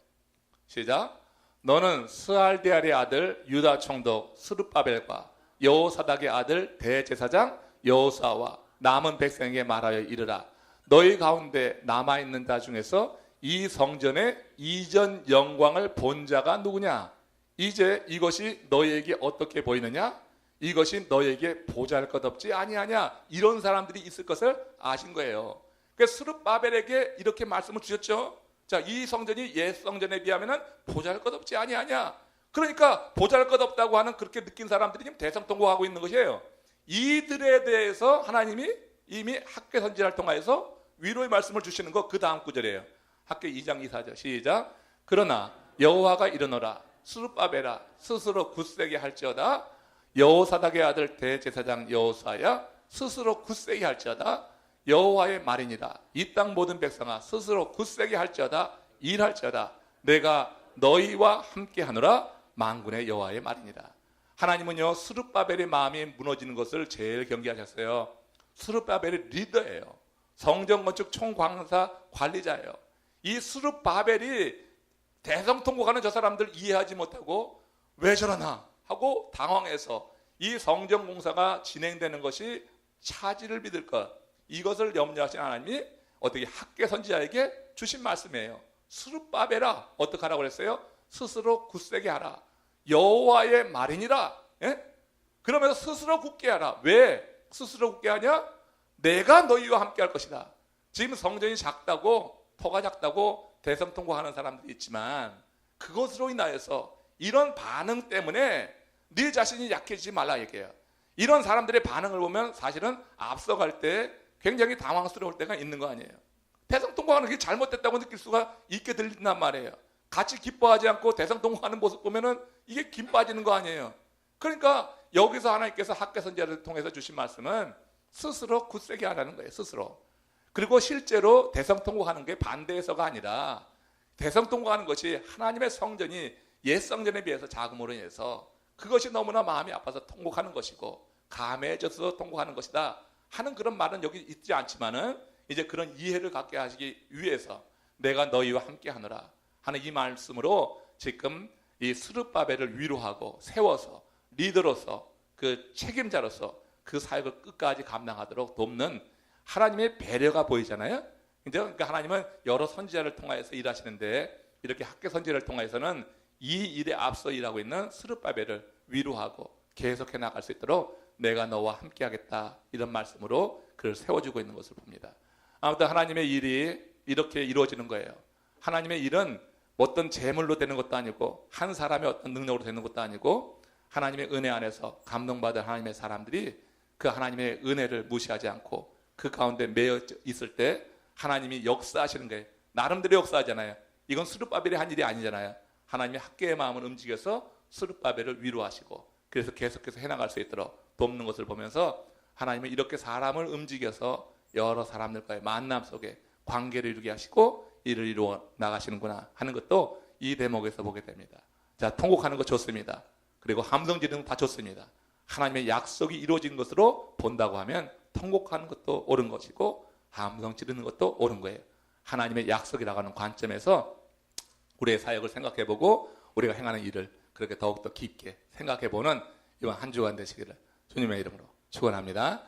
시작. 너는 스알디알의 아들 유다 총독 스룹바벨과 여호사닥의 아들 대제사장 여호수아와 남은 백성에게 말하여 이르라. 너희 가운데 남아있는 자 중에서 이 성전의 이전 영광을 본 자가 누구냐? 이제 이것이 너희에게 어떻게 보이느냐? 이것이 너희에게 보잘것없지 아니하냐? 이런 사람들이 있을 것을 아신 거예요. 그래서 스룹바벨에게 이렇게 말씀을 주셨죠. 자, 이 성전이 옛 성전에 비하면 보잘것없지 아니하냐? 그러니까 보잘것없다고 하는, 그렇게 느낀 사람들이 지금 대성통곡하고 있는 것이에요. 이들에 대해서 하나님이 이미 학개 선지자를 통해서 위로의 말씀을 주시는 거, 그 다음 구절이에요. 학개 2장 2, 4절 시작. 그러나 여호와가 이르노라. 스룹바벨아 스스로 굳세게 할지어다. 여호사닥의 아들 대제사장 여호수아야 스스로 굳세게 할지어다. 여호와의 말이니라. 이 땅 모든 백성아 스스로 굳세게 할지어다. 일할지어다. 내가 너희와 함께 하노라. 만군의 여호와의 말이니라. 하나님은요, 스룹바벨의 마음이 무너지는 것을 제일 경계하셨어요. 스룹바벨이 리더예요. 성전 건축 총광사 관리자예요. 이 스룹바벨이 대성통곡하는 저 사람들 이해하지 못하고 왜 저러나 하고 당황해서 이 성전 공사가 진행되는 것이 차질을 빚을 것, 이것을 염려하신 하나님이 어떻게 학개 선지자에게 주신 말씀이에요. 스룹바벨아 어떻게 하라고 그랬어요? 스스로 굳세게 하라. 여호와의 말이니라. 예? 그러면서 스스로 굳게 하라. 왜 스스로 굳게 하냐? 내가 너희와 함께 할 것이다. 지금 성전이 작다고, 터가 작다고 대성통곡하는 사람들이 있지만 그것으로 인하여서, 이런 반응 때문에 네 자신이 약해지지 말라 얘기해요. 이런 사람들의 반응을 보면 사실은 앞서갈 때 굉장히 당황스러울 때가 있는 거 아니에요. 대성통곡하는 게 잘못됐다고 느낄 수가 있게 들린단 말이에요. 같이 기뻐하지 않고 대성통곡하는 모습 보면은 이게 김 빠지는 거 아니에요. 그러니까 여기서 하나님께서 학개 선지자를 통해서 주신 말씀은 스스로 굳세게 하라는 거예요. 스스로. 그리고 실제로 대성통곡하는 게 반대해서가 아니라, 대성통곡하는 것이 하나님의 성전이 옛 성전에 비해서 작음으로 인해서 그것이 너무나 마음이 아파서 통곡하는 것이고 감해져서 통곡하는 것이다 하는 그런 말은 여기 있지 않지만은, 이제 그런 이해를 갖게 하시기 위해서 내가 너희와 함께 하노라 하는 이 말씀으로 지금 이 스룹바벨을 위로하고 세워서 리더로서, 그 책임자로서 그 사역을 끝까지 감당하도록 돕는 하나님의 배려가 보이잖아요. 그러니까 하나님은 여러 선지자를 통하여서 일하시는데, 이렇게 학개 선지자를 통해서는 이 일에 앞서 일하고 있는 스룹바벨을 위로하고 계속해 나갈 수 있도록 내가 너와 함께 하겠다, 이런 말씀으로 그를 세워주고 있는 것을 봅니다. 아무튼 하나님의 일이 이렇게 이루어지는 거예요. 하나님의 일은 어떤 재물로 되는 것도 아니고 한 사람의 어떤 능력으로 되는 것도 아니고, 하나님의 은혜 안에서 감동받은 하나님의 사람들이 그 하나님의 은혜를 무시하지 않고 그 가운데 매여 있을 때 하나님이 역사하시는 거예요. 나름대로 역사하잖아요. 이건 스룹바벨이 한 일이 아니잖아요. 하나님의 학계의 마음을 움직여서 스룹바벨을 위로하시고 그래서 계속해서 해나갈 수 있도록 돕는 것을 보면서 하나님은 이렇게 사람을 움직여서 여러 사람들과의 만남 속에 관계를 이루게 하시고 일을 이루어 나가시는구나 하는 것도 이 대목에서 보게 됩니다. 자, 통곡하는 거 좋습니다. 그리고 함성 지르는 거 다 좋습니다. 하나님의 약속이 이루어진 것으로 본다고 하면 통곡하는 것도 옳은 것이고 함성 지르는 것도 옳은 거예요. 하나님의 약속이라고 하는 관점에서 우리의 사역을 생각해보고 우리가 행하는 일을 그렇게 더욱더 깊게 생각해보는 이번 한 주간 되시기를 주님의 이름으로 축원합니다.